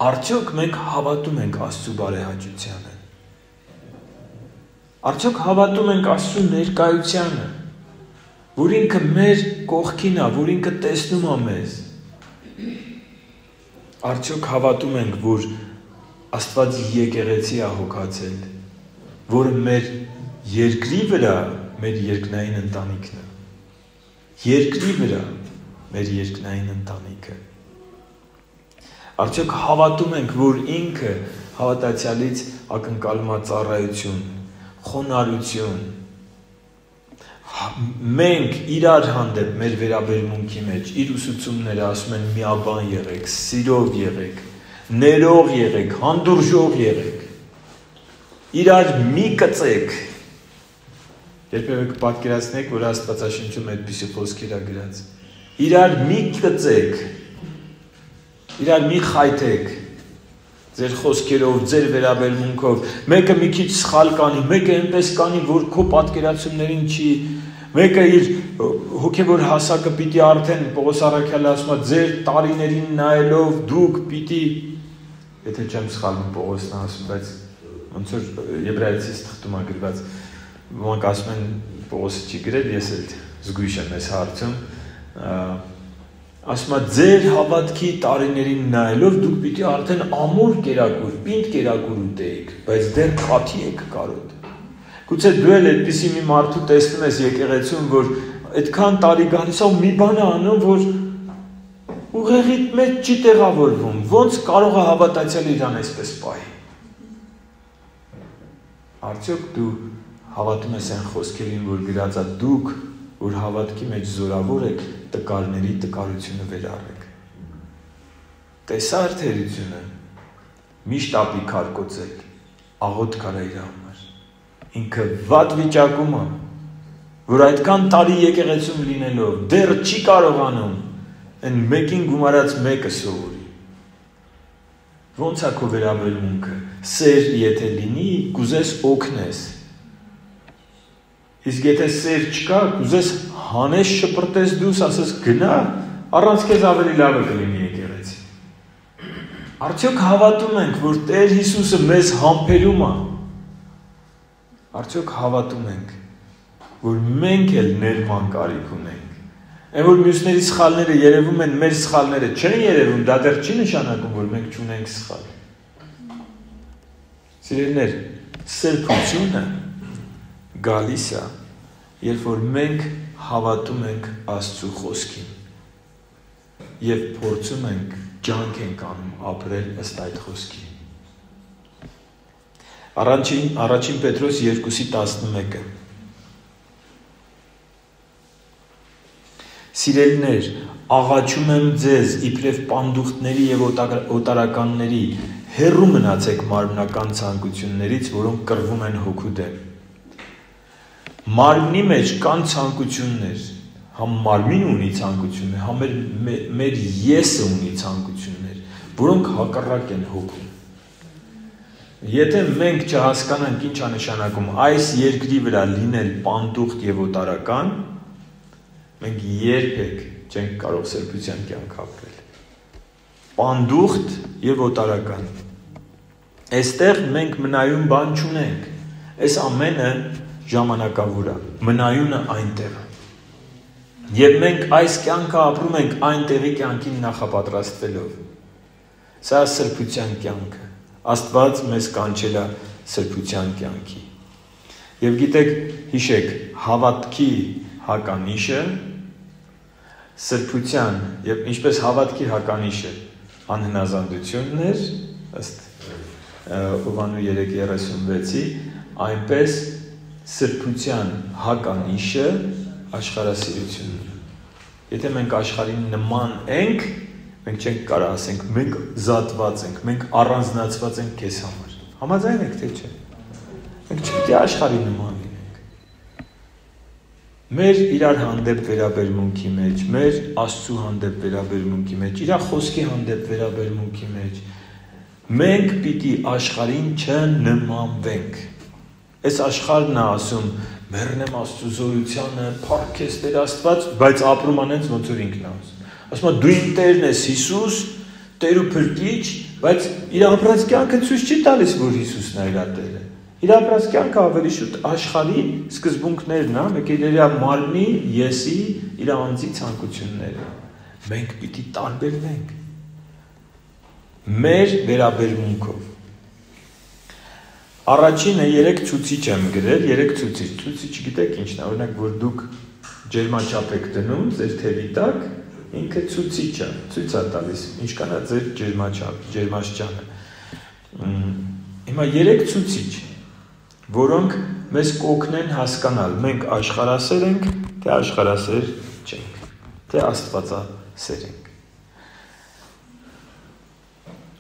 արդյոք մենք հավատում ենք Աստծու բարեհաճությանը, արդյոք հավատում ենք Աստծու ներկայությանը, որ ինքը մեր կողքին է, որ ինքը տեսնում է մեզ, արդյոք հավատում ենք, որ Աստված եկեղեցի է հոգացել, որը մեր երկրի վրա մեր երկնային ընտանիքն է, երկրի վրա մեր երկնային ընտանիքը, արդյոք հավատում ենք, որ ինքը հավատացյալից ակնկալում է ծառայություն, խոնարհություն, մենք իրար հանդեպ մեր վերաբերմունքի մեջ, իր ուսուցումները ասում են միաբան եղեք, սիրով եղեք, ներող եղեք, հանդուրժող եղեք, իրար մի կծեք, երբևէ կպատկերացնեք, որ Աստվածաշնչում այդպիսի խոսքեր է գրած, իրար մի կծեք, իրար մի խայթեք, ձեր խոսքերով, ձեր վերաբերմունքով, մեկը մի քիչ սխալ կանի, մեկը այնպես կանի, որ քո պատկերացումներին չի, մեկը իր հոգևոր հասակը պիտի արդեն Պողոս առաքյալը ասում է, ձեր տարիներին նայելով դուք պիտի, եթե չեմ սխալվում Պողոսն ասում, բայց ոնց որ Եբրայեցիս թղթում է գրված, ոմանք ասում են Պողոսը չի գրել, ես էլ զգույշ եմ այս հարցում, ասում է ձեր հավատքի տարիներին նայելով դուք պիտի արդեն ամուր կերակուր, պինդ կերակուր ուտեիք, բայց դեռ խաթի եք կարոտ։ Գուցե դու էլ այդպիսի մի մարդու տեսնում ես եկեղեցում, որ այդքան տարի գալիս է ու մի բան է անում, որ ուղեղիդ մեջ չի տեղավորվում, ոնց կարող է հավատացյալը իրան այսպես պահի։ Արդյոք դու հավատում ես այն խոսքերին, որ գրած է դուք, որ հավատքի մեջ զորավոր եք, տկարների տկարությունը վերառեք։ Տեսա արդարությունը, միշտ ապի քարկոծեք, աղոտ կարա իր համար։ Ինքը վատ վիճակում է, որ այդքան տարի եկեղեցում լինելով, դեռ չի կարողանում այն մեկին գումարած մեկը սովորի։ Ոնց է քո վերաբերմունքը, սեր եթե լինի, կուզես օգնես։ Իսկ եթե սեր չկա, կուզես հանես շպրտես դուս, ասես գնա, առանց քեզ ավելի լավը կլինի եկեղեցի։ Արդյոք հավատում ենք, որ Տեր Հիսուսը մեզ համբերում է։ Արդյոք հավատում ենք, որ մենք էլ ներման կարիք ունենք։ Այն որ մյուսների սխալները երևում են, մեր սխալները չեն երևում, դա դեռ չի նշանակում, որ մենք չունենք սխալ։ Սիրելիներ, սրբությունը գալիս է, երբ որ մենք հավատում ենք Աստծու խոսքին եւ փորձում ենք ջանք ենք անում ապրել ըստ այդ խոսքի։ Առաջին Պետրոս 2:11 Սիրելիներ, աղաչում եմ ձեզ իբրև պանդուխտների եւ օտարականների, հեռու մնացեք մարմնական ցանկություններից, որոնք կռվում են հոգու դեմ։ Մարմնի մեջ կան ցանկություններ, համ մարմինը ունի ցանկություններ, համ մեր եսը ունի ցանկություններ, որոնք հակառակ են հոգուն։ Եթե մենք չհասկանանք ինչ է նշանակում այս երկրի վրա լինել պանդուխտ եւ օտարական, մենք երբեք չենք կարող սրբության կյանք ապրել։ Պանդուխտ եւ օտարական։ Այստեղ մենք մնայուն բան չունենք։ Այս ամենը ժամանակավոր է, մնայունը այնտեղ է։ Եվ մենք այս կյանքը ապրում ենք այնտեղի կյանքին նախապատրաստվելով։ Սա սրբության կյանքը։ Աստված մեզ կանչել է սրբության կյանքի։ Եվ գիտեք, հիշեք, հավատքի հականիշը սրբության եւ ինչպես հավատքի հականիշը անհնազանդությունն էր, ըստ Հովհաննես 3:36-ի, այնպես սրբության հականիշը աշխարհասիրությունն է։ Եթե մենք աշխարհին նման ենք, մենք չենք կարող ասենք, մենք զատված ենք, մենք առանձնացված ենք քեզ համար։ Համաձայն եք թե չէ։ Մենք չպետք է աշխարհի նման լինենք։ Մեր իրար հանդեպ վերաբերմունքի մեջ, մեր Աստծու հանդեպ վերաբերմունքի մեջ, իր խոսքի հանդեպ վերաբերմունքի մեջ, մենք պիտի աշխարհին չնմանվենք։ Այս աշխարհն է ասում, մեռնեմ Աստծու զորությանը, փառքես Տեր Աստված, բայց ապրում անենց ոնց որ ինքն է ասում։ Ասում է դու իմ Տերն ես Հիսուս, Տեր ու Փրկիչ, բայց իր ապրած կյանքը ցույց չի տալիս, որ Հիսուսն է իր Տերը։ Իր ապրած կյանքը ավելի շուտ աշխարհի սկզբունքներն է, մեկ էլ իր մարմնի, եսի, իր անձի ցանկությունները։ Մենք պիտի տարբերվենք մեր վերաբերմունքով։ Առաջինը 3 ցուցիչ եմ գրել, 3 ցուցիչ։ Ցուցիչ գիտեք ինչն է, օրինակ որ դուք ջերմաչափ եք դնում ձեր թևի տակ, ինքը ցուցիչ է, ցույց է տալիս ինչքան է ձեր ջերմաշճանը։ Հիմա 3 ցուցիչ, որոնք մեզ կօգնեն հասկանալ, մենք աշխարհասեր ենք, թե աշխարհասեր չենք, թե աստվածասեր ենք։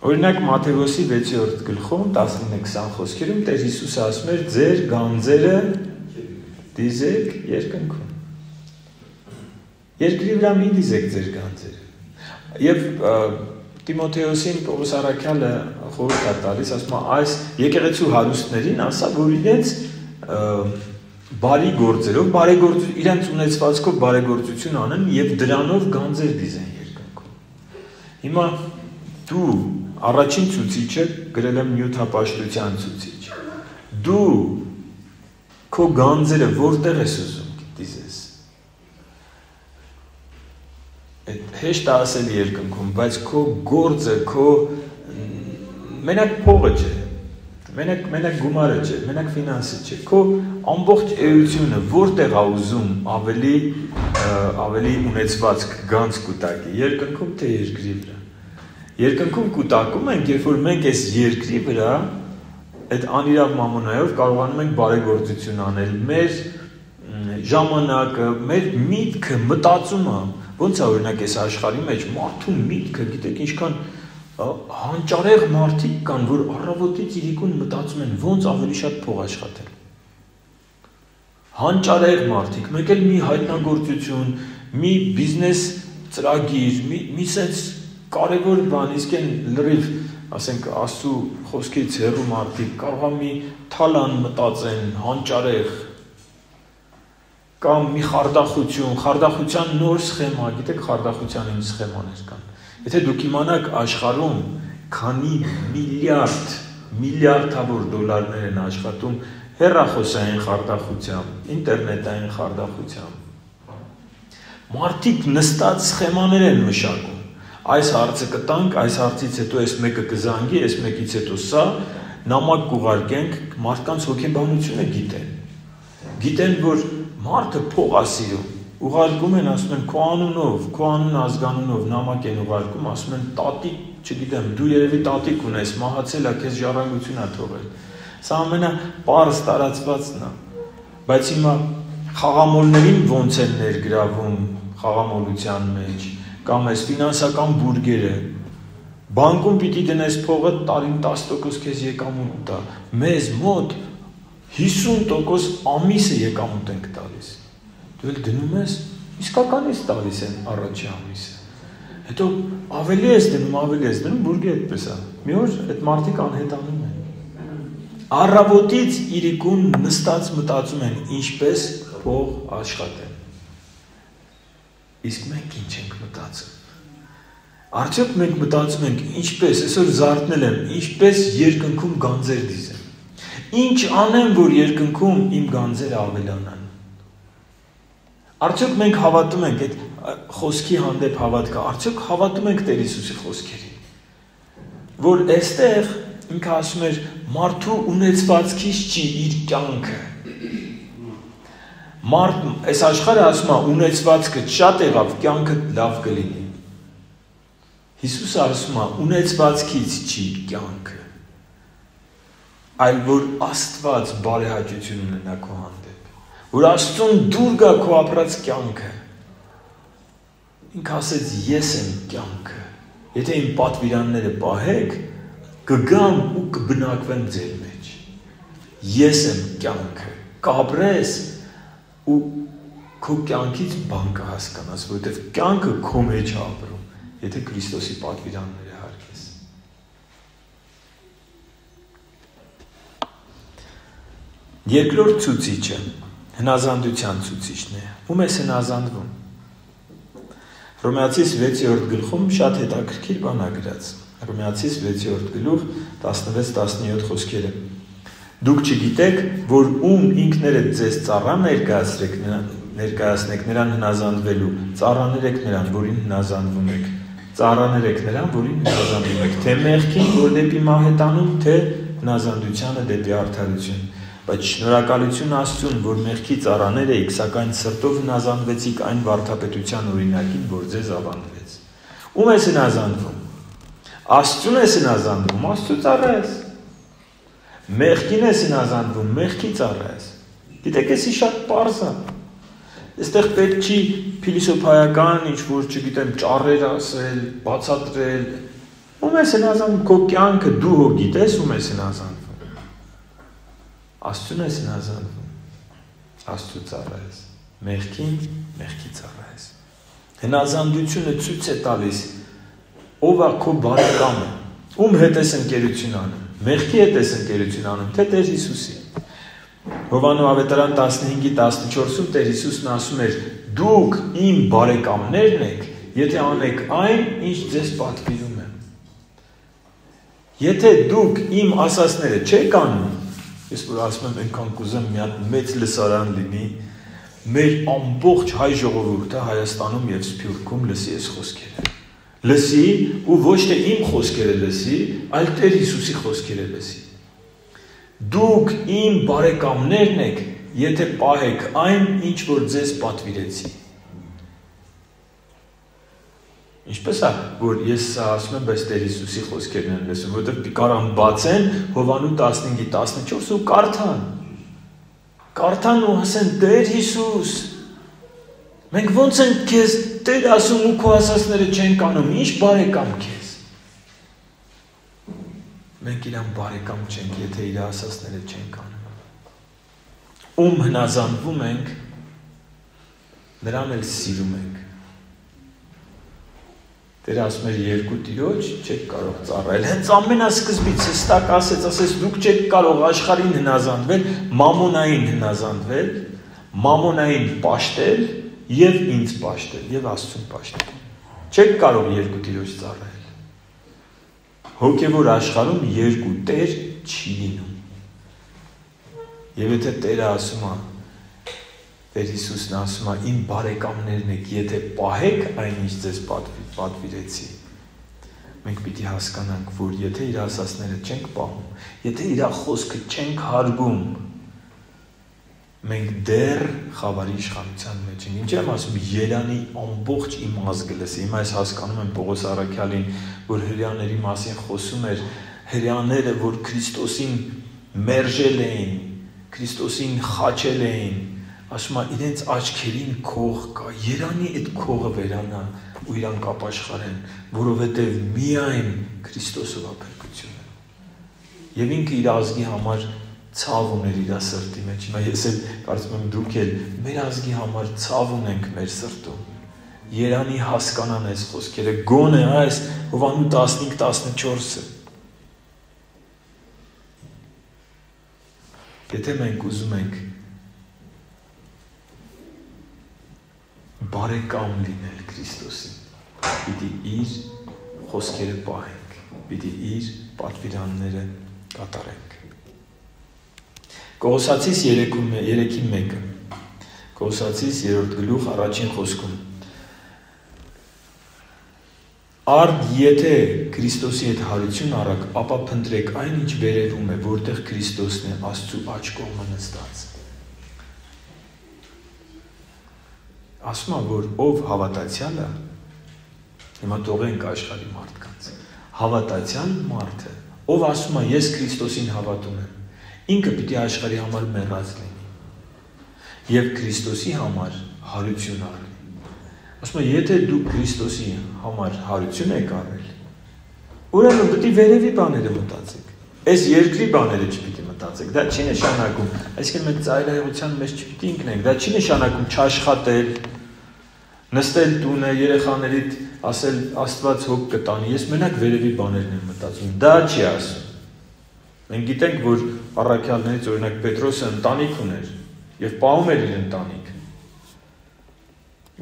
Օրինակ Մատթեոսի 6-րդ գլխում 19-20 խոսքերում Տեր Հիսուսը ասում էր ձեր գանձերը դիզեք երկնքում։ Երկրի վրա մի դիզեք ձեր գանձերը։ Եվ Տիմոթեոսին Պողոս առաքյալը խորհուրդ է տալիս, ասում է այս եկեղեցու հարուստներին ասա, որ իրենց բարի գործերով, իրենց ունեցվածքով բարեգործություն անեն եւ դրանով գանձեր դիզեն երկնքում։ Հիմա դու առաջին ցուցիչը գրել եմ նյութապաշտության ցուցիչ։ Դու քո գանձերը որտեղ ես ուզում դիզես։ Այդ հեշտ ասել երկնքում, բայց քո գործը, քո մենակ փողը չէ, մենակ գումարը չէ, մենակ ֆինանսը չէ, քո ամբողջ էությունը որտեղ է ուզում ավելի ունեցվածք գանձ կուտակի, երկնքում թե երկրի վրա։ Երկնքում կուտակում ենք, երբ որ մենք այս երկրի վրա այդ անիրավ մամոնայով կարողանում ենք բարեգործություն անել, մեր ժամանակը, մեր միտքը, մտածումը, ոնց է օրինակ այս աշխարհի մեջ մարդու միտքը, գիտեք ինչքան հանճարեղ մարդիկ կան, որ առավոտից իրիկուն մտածում են ոնց ավելի շատ փող աշխատել։ Հանճարեղ մարդիկ, մեկ էլ մի հայտնագործություն, մի բիզնես ծրագիր, մի sense կարևոր բան, իսկ են լրիվ, ասենք, Աստծու խոսքից հեռու մարդիկ կարող է մի թալան մտածեն, հանճարեղ, կամ մի խարդախության նոր սխեմա, գիտեք խարդախության ինչ սխեմաներ կան։ Եթե դուք իմանաք աշխարհում քանի միլիարդավոր դոլարներ են աշխատում հեռախոսային խարդախությամբ, ինտերնետային խարդախությամբ։ Մարդիկ նստած սխեմաներ են մշակում։ Այս հարցը կտանք, այս հարցից հետո այս մեկը կզանգի, այս մեկից հետո սա, նամակ կուղարկենք, մարդկանց հոգեբանությունը գիտեն, որ մարդը փող է սիրում, ուղարկում են, ասում են քո անունով, քո անուն ազգանունով նամակ են ուղարկում, ասում են տատիկ, չգիտեմ, դու երևի տատիկ ունես, մահացել է, քեզ ժառանգություն ա թողել։ Սա ամենապարզ տարածվածն է, բայց հիմա խաղամոլներին ոնց են ներգրավում խաղամոլության մեջ, կամ այս ֆինանսական բուրգերը, բանկում պիտի դնես փողը տարին 10% քեզ եկամուտ տա, մեզ մոտ 50% ամիսը եկամուտ ենք տալիս, դու էլ դնում ես, իսկականից տալիս են առաջի ամիսը, հետո ավելի ես դնում, բուրգը այդպես է, մի օր այդ մարդիկ անհետանում են, առավոտից իրիկուն նստած մտածում են, ինչպես փող աշխատեն, իսկ մենք ինչ ենք մտածում, արդյոք մենք մտածում ենք, ինչպես, այսօր զարթնել եմ, ինչպես երկնքում գանձեր դիզեմ, ինչ անեմ, որ երկնքում իմ գանձերը ավելանան, արդյոք մենք հավատում ենք այդ խոսքի հանդեպ հավատքը, արդյոք հավատում ենք Տեր Հիսուսի խոսքերին, որ այստեղ ինքը ասում էր, մարդու ունեցվածքից չի իր կյանքը, այս աշխարհը ասում է, ունեցվածքը շատ եղավ, կյանքը լավ կլինի, Հիսուսը ասում է, ունեցվածքից չի կյանքը, այլ որ Աստված բարեհաճություն ունենա քո հանդեպ, որ Աստծուն դուր գա քո ապրած կյանքը, ինքը ասեց, ես եմ կյանքը, եթե իմ պատվիրանները պահեք, կգամ ու կբնակվեմ ձեր մեջ, ես եմ կյանքը, կապրես ու քո կյանքից բան կհասկանաս, որովհետև կյանքը քո մեջ է ապրում, եթե Քրիստոսի պատվիրանները հարգես։ Երկրորդ ցուցիչը հնազանդության ցուցիչն է, ում ես հնազանդվում։ Հռոմեացիս 6-րդ գլխում շատ հետաքրքիր բան է գրած։ Հռոմեացիս 6-րդ գլուխ 16-17 խոսքերը։ Դուք չգիտեք, որ ում ինքներդ ձեզ ծառա ներկայացնեք նրան հնազանդվելու, ծառաներ եք նրան, որին հնազանդվում եք, ծառաներ եք նրան, որին հնազանդվում եք, թե մեղքին, որ դեպի մահ է տանում, թե հնազանդությանը դեպի արդարություն։ Բայց շնորհակալություն Աստծուն, որ մեղքի ծառաներ էիք, սակայն սրտով հնազանդվեցիք այն վարդապետության օրինակին, որ ձեզ ավանդվեց։ Ում ես հնազանդվում։ Աստծուն ես հնազանդվում, Աստծու ծառա ես։ Մեղքին ես հնազանդվում, մեղքի ծառա ես։ Գիտեք, էսի շատ պարզ է։ Այստեղ պետք չի փիլիսոփայական, ինչ որ չգիտեմ, ճառեր ասել, բացատրել։ Ում ես հնազանդվում, քո կյանքը դու հո գիտես ում ես հնազանդվում։ Աստծուն ես հնազանդվում, Աստծու ծառա ես, մեղքին, մեղքի ծառա ես։ Հնազանդությունը ցույց է տալիս, ով է քո բարեկամը, ում հետ ես ընկերություն անում, մեղքի հետ ես ընկերություն անում, թե Տեր Հիսուսի։ Հովանու ավետարան 15-14-ում Տեր Հիսուսն ասում էր, դուք իմ բարեկամներն եք, եթե անեք այն, ինչ ձեզ պատվիրում եմ։ Եթե դուք իմ ասածները չեք անում, ես որ ասում եմ, այնքան կուզեմ մի հատ մեծ լսարան լինի, մեր ամբողջ հայ ժողովուրդը Հայաստանում և Սփյուռքում լսի այս խոսքերը։ Լսի ու ոչ թե իմ խոսքերը լսի, այլ Տեր Հիսուսի խոսքերը լսի։ Դուք իմ բարեկամներն եք, եթե պահեք այն, ինչ որ ձեզ պատվիրեցի։ Ինչպես է, որ ես ասում եմ, բայց Տեր Հիսուսի խոսքերն են լսում, որովհետև կարան բացեն Հովանու 15-14 ու կարդան ու ասեն, Տեր Հիսուս, մենք ոնց ենք քեզ Տեր ասում ու քո ասածները չենք անում, ինչ բարեկամ քեզ։ Մենք իրան բարեկամ չենք, եթե իր ասածները չենք անում։ Ում հնազանդվում ենք, նրան էլ սիրում ենք։ Տերը ասում էր երկու տիրոջ չեք կարող ծառայել։ Հենց ամենասկզբից հստակ ասեց, դուք չեք կարող աշխարհին հնազանդվել, մամոնային հնազանդվել, մամոնային պաշտել եւ ինձ պաշտել եւ Աստծուն պաշտել։ Չեք կարող երկու տիրոջ ծառայել։ Հոգևոր աշխարհում երկու Տեր չի լինում։ Եվ եթե Տերը ասում է, Տեր Հիսուսն ասում է, իմ բարեկամներն եք, եթե պահեք այն, ինչ ձեզ պատվիրեցի, մենք պիտի հասկանանք, որ եթե իր ասածները չենք պահում, եթե իր խոսքը չենք հարգում, մենք դեռ խավարի իշխանության մեջ ենք։ Ինչ եմ ասում, Երանի ամբողջ իմ ազգը լսի։ Հիմա ես հասկանում եմ Պողոս Առաքյալին, որ հրեաների մասին խոսում էր, հրեաները, որ Քրիստոսին մերժել էին, Քրիստոսին խաչել էին, ասում է իրենց աչքերին քող կա, Երանի այդ քողը վերանա ու իրանք ապաշխարեն, որովհետև միայն Քրիստոսով է փրկությունը։ Եվ ինքը իր ազգի համար ցավ ուներ իր սրտի մեջ։ Հիմա ես էլ կարծում եմ դուք էլ մեր ազգի համար ցավ ունենք մեր սրտում։ Երանի հասկանան այս խոսքերը, գոնե այս Հովանու 15-14-ը։ Եթե մենք ուզում ենք բարեկամ լինել Քրիստոսին, պիտի իր խոսքերը պահենք, պիտի իր պատվիրանները կատարենք։ Կողոսացիս 3:1 Կողոսացիս 3 գլուխ առաջին խոսքում Արդ եթե Քրիստոսի հետ հարություն առաք, ապա փնտրեք այն ինչ վերևում է, որտեղ Քրիստոսն է Աստծու աջ կողմը նստած։ Ասում է, որ ով հավատացյալ է, հիմա թողենք աշխարհի մարդկանց, հավատացյալ մարդը, ով ասում է ես Քրիստոսին հավատում եմ, ինքը պիտի աշխարհի համար մեռած լինի եւ Քրիստոսի համար հարություն առնի։ Ասում է, եթե դու Քրիստոսի համար հարություն եք առել, ուրեմն պետք է վերևի բաները մտածեք։ Այս երկրի բաները չպիտի մտածեք։ Դա չի նշանակում, այսինքն մենք ծայրահեղության մեջ չպիտի ընկնենք։ Դա չի նշանակում չաշխատել, նստել տունը, երեխաներիդ ասել Աստված հոգ կտանի։ Ես մենակ վերևի բաներն եմ մտածում։ Դա չի ասում։ Մենք գիտենք, որ առաքյալներից օրինակ Պետրոսը ընտանիք ուներ եւ պահում էր իր ընտանիքը։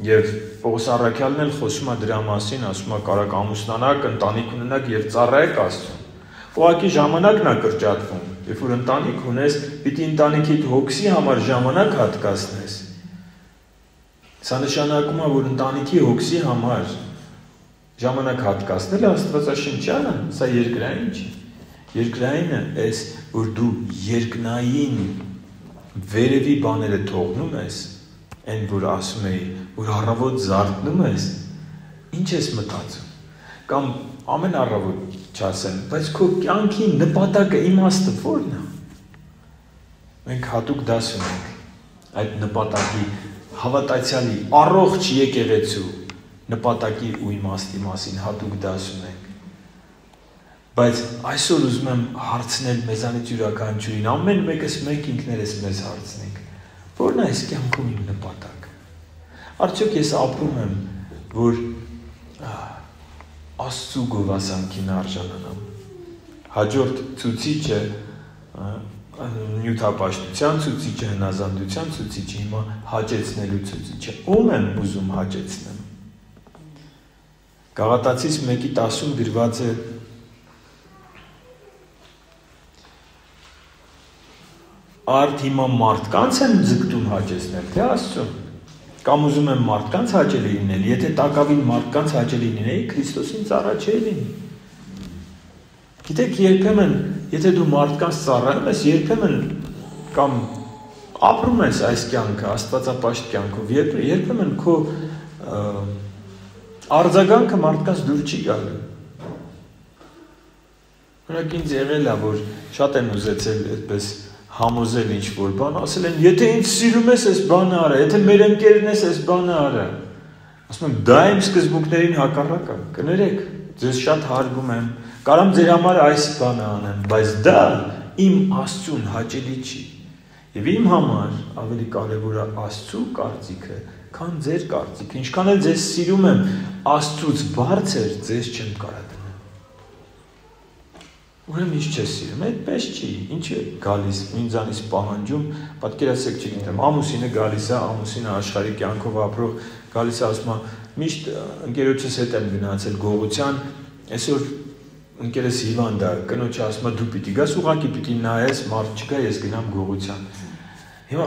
Եվ Պողոս առաքյալն էլ խոսում է դրա մասին, ասում է կարակ ամուսնանաք, ընտանիք ունենաք եւ ծառայեք Աստծուն։ Ուղղակի ժամանակն է կրճատվում։ Երբ որ ընտանիք ունես, պիտի ընտանիքիդ հոգսի համար ժամանակ հատկացնես։ Սա նշանակում է, որ ընտանիքի հոգսի համար ժամանակ հատկացնելը աստվածաշնչյան է, սա երկրային չի։ Երկրայինը էս, որ դու երկնային վերևի բաները թողնում ես, այն որ ասում էի, որ առավոտ զարթնում ես, ինչ ես մտածում, կամ ամեն առավոտ չասեմ, բայց քո կյանքի նպատակը իմաստը ո՞րն է։ Մենք հատուկ դաս ունենք այդ նպատակի հավատացյալի առողջ եկեղեցու նպատակի ու իմաստի մասին հատուկ դաս ունենք։ Բայց այսօր ուզում եմ հարցնել մեզանից յուրաքանչյուրին, ամեն մեկս մենք ինքներս մեզ հարցնենք, ո՞րն է այս կյանքում իմ նպատակը։ Արդյոք ես ապրում եմ, որ Աստծու գովասանքին արժանանամ։ Հաջորդ ցուցիչը նյութապաշտության ցուցիչը, հնազանդության ցուցիչը, հիմա հաճեցնելու ցուցիչը։ Ում եմ ուզում հաճեցնեմ։ Գաղատացիս 1:10 գրված է. Արդ հիմա մարդկանց եմ ձգտում հաճեցնել, թե Աստծուն։ Կամ ուզում եմ մարդկանց հաճելի լինել, եթե տակավին մարդկանց հաճելի լինեի, Քրիստոսին ծառա չէի լինի։ Գիտեք, երբեմն, եթե դու մարդկանց ծառայում ես, երբեմն կամ ապրում ես այս կյանքը, աստվածապաշտ կյանքով, երբեմն քո արձագանքը մարդկանց դուր չի գալու։ Օրինակ ինձ եղել է, որ շատ են ուզեցել այդպես համոզել ինչ-որ բան, ասել են, եթե ինձ սիրում ես, այս բանը արա, եթե մեր ընկերն ես, այս բանը արա։ Ասում եմ, դա իմ սկզբունքներին հակառակ է, կներեք, ձեզ շատ հարգում եմ, կարամ ձեր համար այս բանը անեմ, բայց դա իմ Աստծուն հաճելի չի։ Եվ իմ համար ավելի կարևոր է Աստծու կարծիքը, քան ձեր կարծիքը։ Ինչքան էլ ձեզ սիրում եմ, Աստծուց բարձր ձեզ չեմ կարող դնել։ Ուրեմն ինչ չես սիրում, այդպես չի, ինչ է գալիս, ինձանից պահանջում, պատկերացրեք, չգիտեմ, ամուսինը գալիս է, ամուսինը աշխարհի կյանքով ապրող, գալիս է, ասում է, միշտ ընկերոջս հետ եմ գնացել գողության, այսօր ընկերս հիվանդ է, կնոջը ասում է դու պիտի գաս, ուղղակի պիտի նայես, մարդ չկա, ես գնամ գողության։ Հիմա,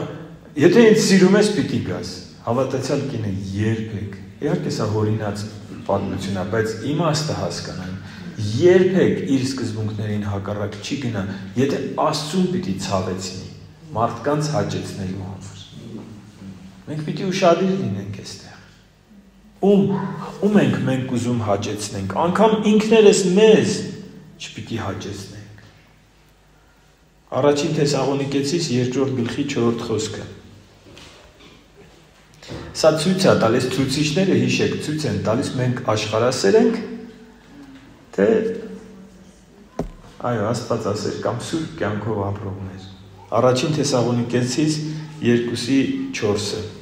եթե ինձ սիրում ես, պիտի գաս, հավատացյալ կինը երբեք, իհարկե սա հորինած պատմություն է, բայց իմաստը հասկանան, երբեք իր սկզբունքներին հակառակ չի գնա, եթե Աստծուն պիտի ցավեցնի, մարդկանց հաճեցնելու համար։ Մենք պիտի ուշադիր լինենք այստեղ։ Ում ենք մենք ուզում հաճեցնենք, անգամ ինքներս մեզ չպիտի հաճեցնենք։ Առաջին Թեսաղոնիկեցիս 2-4 խոսքը։ Սա ցույց է տալիս, ցուցիչները հիշեք, ցույց են տալիս մենք աշխարհասեր ենք, թե այո, Աստված ասեր կամ սուրբ կյանքով ապրողներ։ Առաջին Թեսաղոնիկեցիս 2:4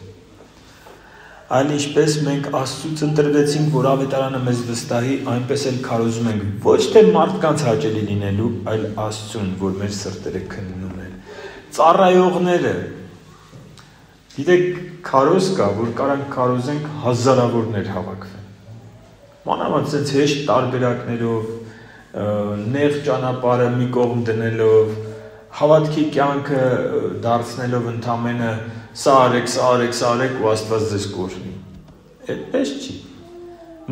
Այլ ինչպես մենք Աստծուց ընտրվեցինք, որ ավետարանը մեզ վստահի, այնպես էլ քարոզում ենք, ոչ թե մարդկանց հաճելի լինելու, այլ Աստծուն, որ մեր սրտերը քննում են։ Ծառայողները, գիտեք, քարոզ կա, որ կարանք քարոզենք հազարավորներ հավաքվեն։ Մանավանդ ցենց հեշտ տարբերակներով, նեղ ճանապարհը մի կողմ դնելով, հավատքի կյանքը դարձնելով ընդամենը սա արեք ու Աստված ձեզ կօրհնի։ Այդպես չի։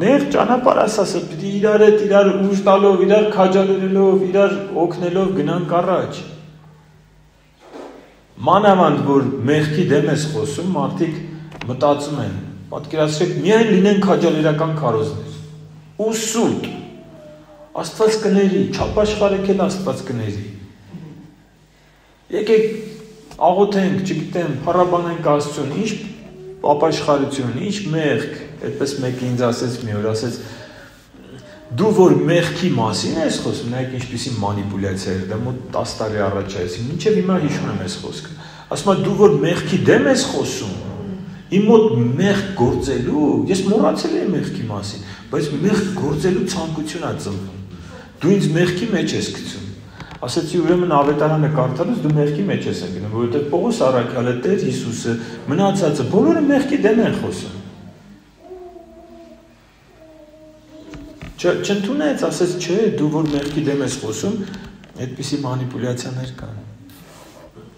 Նեղ ճանապարհ ասածը պիտի իրար հետ իրար ուժ տալով, իրար քաջալերելով, իրար օգնելով գնանք առաջ։ Մանավանդ որ մեղքի դեմ ես խոսում, մարդիկ մտածում են, պատկերացրեք, միայն լինեն քաջալերական քարոզներ։ Ու սուտ։ Աստված կների, չափաշխարեք էլ Աստված կների։ Եկեք աղոթենք, չգիտեմ, փառաբանենք Աստծուն, ինչ ապաշխարություն, ինչ մեղք, այդպես մեկը ինձ ասեց մի օր, ասեց դու որ մեղքի մասին ես խոսում, նայեք ինչպիսի մանիպուլյացիա էր, դա մոտ 10 տարի առաջ է, մինչև հիմա հիշում եմ այս խոսքը։ Ասում եմ դու որ մեղքի դեմ ես խոսում, իմ մոտ մեղք գործելու, ես մոռացել եմ մեղքի մասին, բայց մեղք գործելու ցանկություն է ծնվում։ Դու ինձ մեղքի մեջ ես գցում։ Ասեցի ուրեմն ավետարանը կարդալուց դու մեղքի մեջ ես ընկնում, որովհետև Պողոս առաքյալը, Տեր Հիսուսը, մնացածը բոլորը մեղքի դեմ են խոսում։ Չընդունեց, ասեց, չէ, դու որ մեղքի դեմ ես խոսում, այդպիսի մանիպուլյացիաներ կան։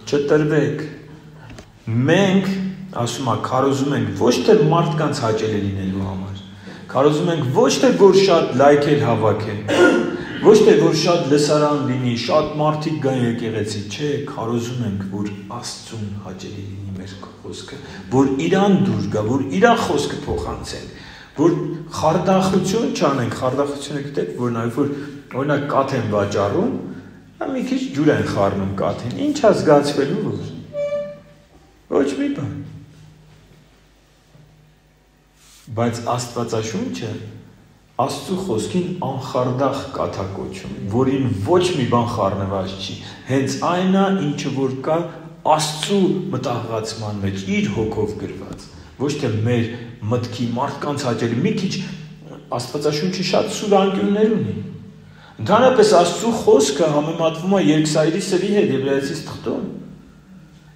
Չտրվեք։ Մենք, ասում եմ, քարոզում ենք ոչ թե մարդկանց հաճելի լինելու համար։ Քարոզում ենք ոչ թե որ շատ լայքեր հավաքեն, ոչ թե որ շատ լսարան լինի, շատ մարդիկ գան եկեղեցի, չէ, քարոզում ենք, որ Աստծուն հաճելի լինի մեր խոսքը, որ իրան դուր գա, որ իր խոսքը փոխանցենք, որ խարդախություն չանենք, խարդախությունը գիտեք, որ նաև որ օրինակ կաթ են վաճառում, մի քիչ ջուր են խառնում կաթին, ինչ է զգացվելու որ։ Ոչ մի բան։ Բայց Աստվածաշունչը Աստծու խոսքին անխարդախ կաթակոչում, որին ոչ մի բան խառնված չի, հենց այն է, ինչը որ կա Աստծու մտահղացման մեջ, իր հոգով գրված, ոչ թե մեր մտքի մարդկանց հաճելի, մի քիչ Աստվածաշունչը շատ սուր անկյուններ ունի։ Ընդհանրապես Աստծու խոսքը համեմատվում է երկսայրի սրի հետ Եբրայեցիս թղթում,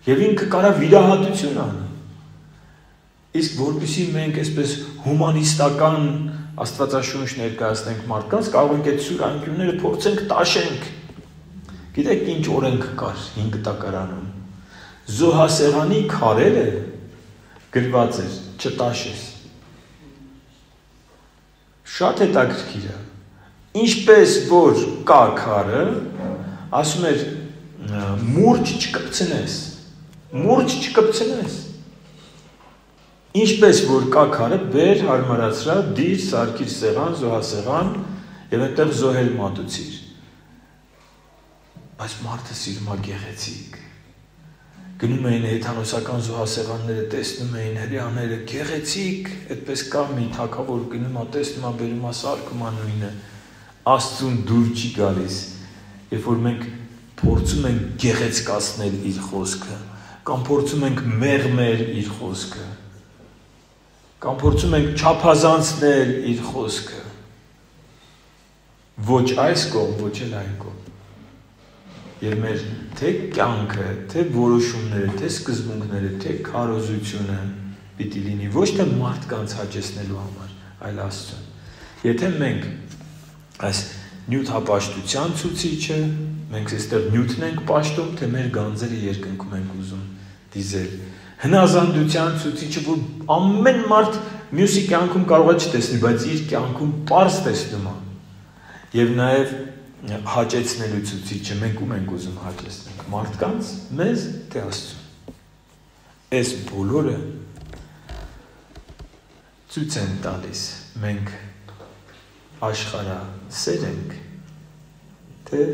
եւ ինքը կարա վիրահատություն անի։ Իսկ որպեսզի մենք այսպես հումանիստական Աստվածաշունչ ներկայացնենք մարդկանց, կարող ենք այդ սուր անկյունները փորձենք տաշենք։ Գիտեք ինչ օրենք կար 5 տակարանում։ Զոհասեղանի քարերը գրված էր չտաշես։ Շատ հետաքրքիր է։ Ինչպես որ կա քարը, ասում էր մուրջ չկպցնես։ Մուրջ չկպցնես։ Ինչպես որ կա քարը, բեր, հարմարացրա, դիր, սարքիր սեղան, զոհասեղան եւ այնտեղ զոհել մատուցիր։ Բայց մարդը սիրում է գեղեցիկ։ Գնում էին հեթանոսական զոհասեղանները, տեսնում էին հрьяաները, գեղեցիկ, այդպես կա մի թագավոր գնում է, տեսնում է, բերում է, սարքում է նույնը։ Աստծուն դուր չի գալիս, երբ որ մենք փորձում ենք գեղեցկացնել իր խոսքը, կամ փորձում ենք մեղմել իր խոսքը, կամ փորձում ենք չափազանցնել իր խոսքը, ոչ այս կողմ, ոչ էլ այն կողմ։ Եվ մեր թե կյանքը, թե որոշումները, թե սկզբունքները, թե քարոզությունը պիտի լինի ոչ թե մարդկանց հաճեսնելու համար, այլ Աստծուն։ Եթե մենք այս նյութապաշտության ցուցիչը, մենք այստեղ նյութն ենք պաշտում, թե մեր գանձերը երկնքում ենք ուզում դիզել։ Հնազանդության ցուցիչը, որ ամեն մարդ մյուսի կյանքում կարող է չտեսնի, բայց իր կյանքում պարզ տեսնում է։ Եվ նաև հաճեցնելու ցուցիչը մենք ում ենք ուզում հաճեցնել, մարդկանց, մեզ, թե Աստծուն։ Այս բոլորը ցույց են տալիս մենք աշխարհասեր ենք, թե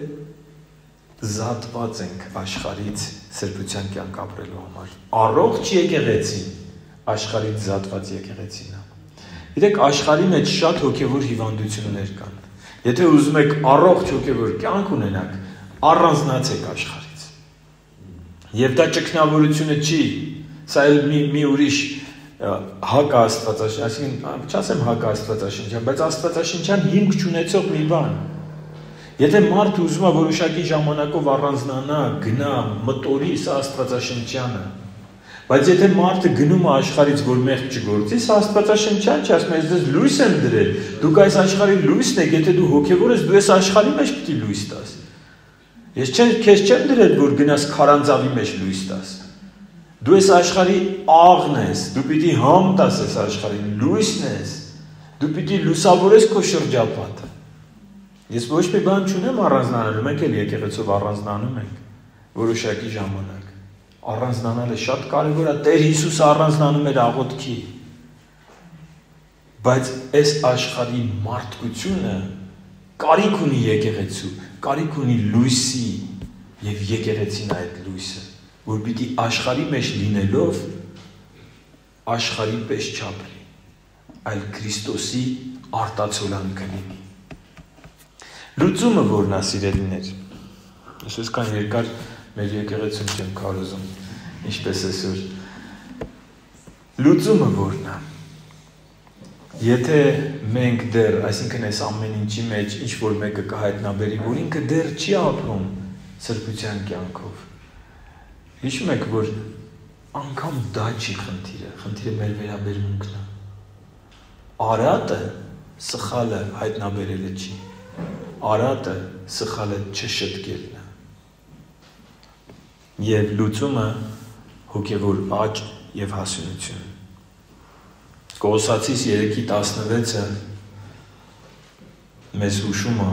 զատված ենք աշխարհից սրբության կյանք ապրելու համար։ Առողջ եկեղեցին աշխարհից զատված եկեղեցին է։ Գիտեք, աշխարհի մեջ շատ հոգևոր հիվանդություններ կան։ Եթե ուզում եք առողջ հոգևոր կյանք ունենաք, առանձնացեք աշխարհից։ Եվ դա ճգնավորությունը չի, սա էլ մի ուրիշ հակաստվածաշնչյան, այսինքն չասեմ հակաստվածաշնչյան, բայց աստվածաշնչյան հիմք չունեցող մի բան։ Եթե մարդ ուզում է որոշակի ժամանակով առանձնանա, գնա, մտորի, սա աստվածաշնչյանը։ Բայց եթե մարդը գնում է աշխարհից, որ մեղք չգործի, սա աստվածաշնչյան չի, ասում ես դες լույս եմ դրել, դուք այս աշխարհի լույսն եք, եթե դու հոգևոր ես, դու այս աշխարհի մեջ պետք է լույս տաս։ Ես քեզ չեմ դրել, որ գնաս քարանձավի մեջ լույս տաս։ Դու այս աշխարհի աղն ես, դու պիտի համ տաս այս աշխարհին, լույսն ես, դու պիտի լուսավորես քո շրջապատը։ Ես ոչ մի բան չունեմ առանձնանալու, մենք էլ եկեղեցով առանձնանում ենք որոշակի ժամանակ։ Առանձնանալը շատ կարևոր է, Տեր Հիսուսը առանձնանում էր աղոթքի։ Բայց այս աշխարհի մարդկությունը կարիք ունի եկեղեցու, կարիք ունի լույսի, եւ եկեղեցին այդ լույսը, որ պիտի աշխարհի մեջ լինելով աշխարհի պես չապրի, այլ Քրիստոսի արտացոլանքը լինի։ Լուծումը որն է, սիրելիներ։ Ես այսքան երկար մեր եկեղեցում չեմ քարոզում, ինչպես այսօր։ Լուծումը որն է։ Եթե մենք դեռ, այսինքն այս ամեն ինչի մեջ ինչ որ մեկը կհայտնաբերի, որ ինքը դեռ չի ապրում սրբության կյանքով։ Հիշում եք, որ անգամ դա չի խնդիրը մեր վերաբերմունքն է։ Արատը սխալը հայտնաբերելը չի։ Արատը սխալը չշտկելն է։ Եվ լուծումը հոգևոր աճ եւ հասունություն։ Կողոսացիս 3:16-ը մեզ հուշում է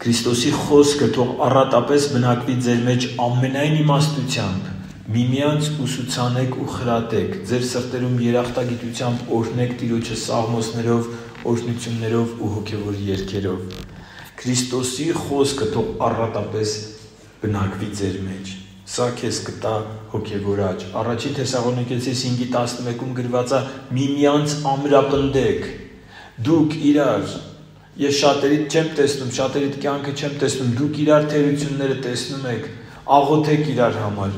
Քրիստոսի խոսքը թող առատապես բնակվի ձեր մեջ ամենայն իմաստությամբ, միմյանց ուսուցանեք ու խրատեք, ձեր սրտերում երախտագիտությամբ օրհնեք Տիրոջը սաղմոսներով, օրհնություններով ու հոգևոր երգերով։ Քրիստոսի խոսքը թող առատապես բնակվի ձեր մեջ։ Սա քեզ կտա հոգևոր աճ։ Առաջին Թեսաղոնիկեցիս 5:11-ում գրված է միմյանց ամրապնդեք։ Դուք իրար, ես շատերիդ չեմ տեսնում, շատերիդ կյանքը չեմ տեսնում, դուք իրար թերությունները տեսնում եք, աղոթեք իրար համար։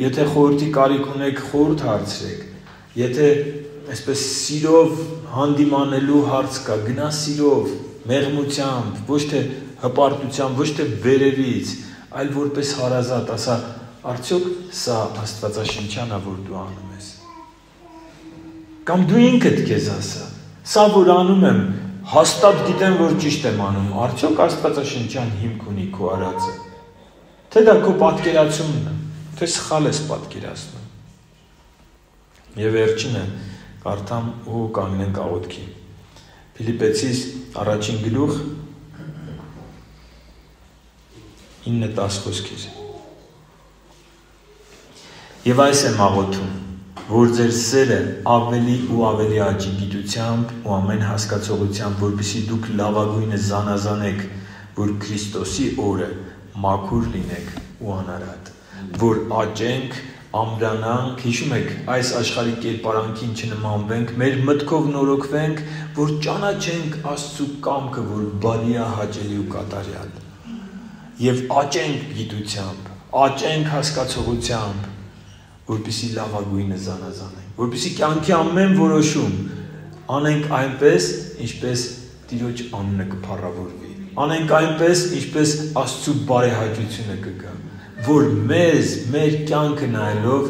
Եթե խորհրդի կարիք ունեք, խորհուրդ հարցրեք։ Եթե այսպես սիրով հանդիմանելու հարց կա, գնա սիրով, մեղմությամբ, ոչ թե հպարտությամբ, ոչ թե վերևից, այլ որպես հարազատ, ասա, արդյոք սա աստվածաշնչյան է, որ դու անում ես։ Կամ դու ինքդ քեզ ասա, սա որ անում եմ, հաստատ գիտեմ, որ ճիշտ եմ անում, արդյոք աստվածաշնչյան հիմք ունի քո արածը։ Թե դա քո պատկերացումն է, թե սխալ ես պատկերացնում։ Եվ վերջինը կարդամ ու կանգնենք աղոթքի։ Փիլիպեցիս 1-ին 9-10 խոսքեր։ Եվ այս եմ աղոթում, որ ձեր սերը ավելի ու ավելի աճի գիտությամբ ու ամեն հասկացողությամբ, որպեսզի դուք լավագույնը զանազանեք, որ Քրիստոսի օրը մաքուր լինեք ու անարատ, որ աճենք, ամրանանք, հիշում եք, այս աշխարհի կերպարանքին չնմանվենք, մեր մտքով նորոգվենք, որ ճանաչենք Աստծու կամքը, որ բարի է, հաճելի ու կատարյալ։ Եվ աճենք գիտությամբ, աճենք հասկացողությամբ, որպեսզի լավագույնը զանազանենք, որպեսզի կյանքի ամեն որոշում անենք այնպես, ինչպես Տիրոջ անունը կփառավորվի, անենք այնպես, ինչպես Աստծու բարեհաճությունը կգա, որ մեզ, մեր կյանքը նայելով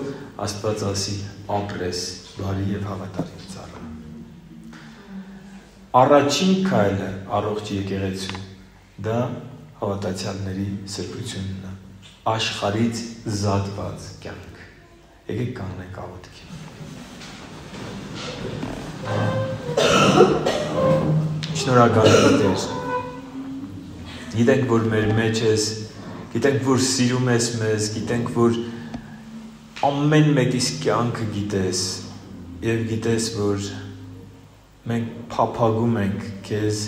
Աստված ասի ապրես բարի եւ հավատարիմ ծառա։ Առաջին քայլը առողջ եկեղեցու դա հավատացյալների սրբությունն է, աշխարհից զատված կյանք։ Եկեք կանգնենք աղոթքի։ Շնորհակալ եմ Տեր, Գիտենք, որ մեր մեջ ես, գիտենք, որ սիրում ես մեզ, գիտենք, որ ամեն մեկիս կյանքը գիտես և գիտես, որ մենք փափագում ենք քեզ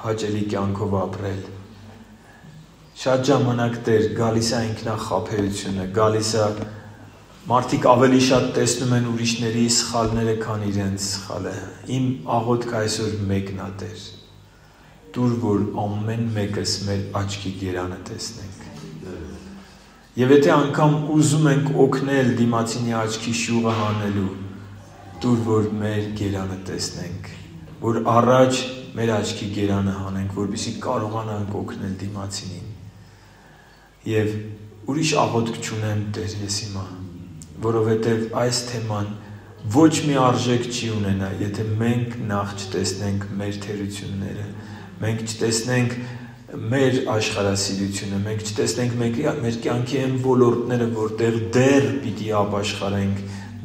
հաճելի կյանքով ապրել։ Շատ ժամանակ Տեր գալիս է ինքնախաբեությունը, գալիս է մարդիկ ավելի շատ տեսնում են ուրիշների սխալները, քան իրենց սխալը։ Իմ աղոթքը այսօր մեկն է, Տեր։ Տուր, որ ամեն մեկս մեր աչքի գերանը տեսնենք։ Եվ եթե անգամ ուզում ենք օգնել դիմացինի աչքի շյուղը հանելու, տուր, որ մեր գերանը տեսնենք, որ առաջ մեր աչքի գերանը հանենք, որպեսզի կարողանանք օգնել դիմացինին։ Եվ ուրիշ աղոթք չունեմ, Տեր, ես հիմա, որովհետև այս թեման ոչ մի արժեք չի ունենա, եթե մենք նախ չտեսնենք մեր թերությունները, մենք չտեսնենք մեր աշխարհասիրությունը, մենք չտեսնենք մեր կյանքի այն ոլորտները, որտեղ դեռ պիտի ապաշխարենք,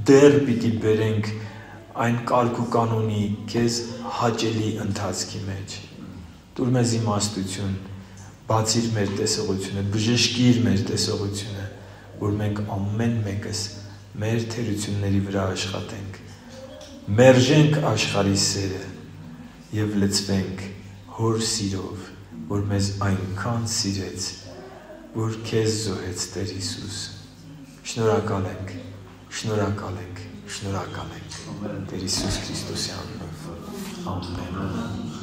դեռ պիտի բերենք այն կարգ ու կանոնի քեզ հաճելի ընթացքի մեջ։ Տուր մեզ իմաստություն, բացիր մեր տեսողությունը, բժշկիր մեր տեսողությունը, որ մենք ամեն մեկս մեր թերությունների վրա աշխատենք, մերժենք աշխարհի սերը և լցվենք Հոր սիրով, որ մեզ այնքան սիրեց, որ քեզ զոհեց, Տեր Հիսուս։ Շնորհակալ ենք, շնորհակալ ենք, շնորհակալ ենք, Տեր Հիսուս Քրիստոսի անունով։ Ամեն։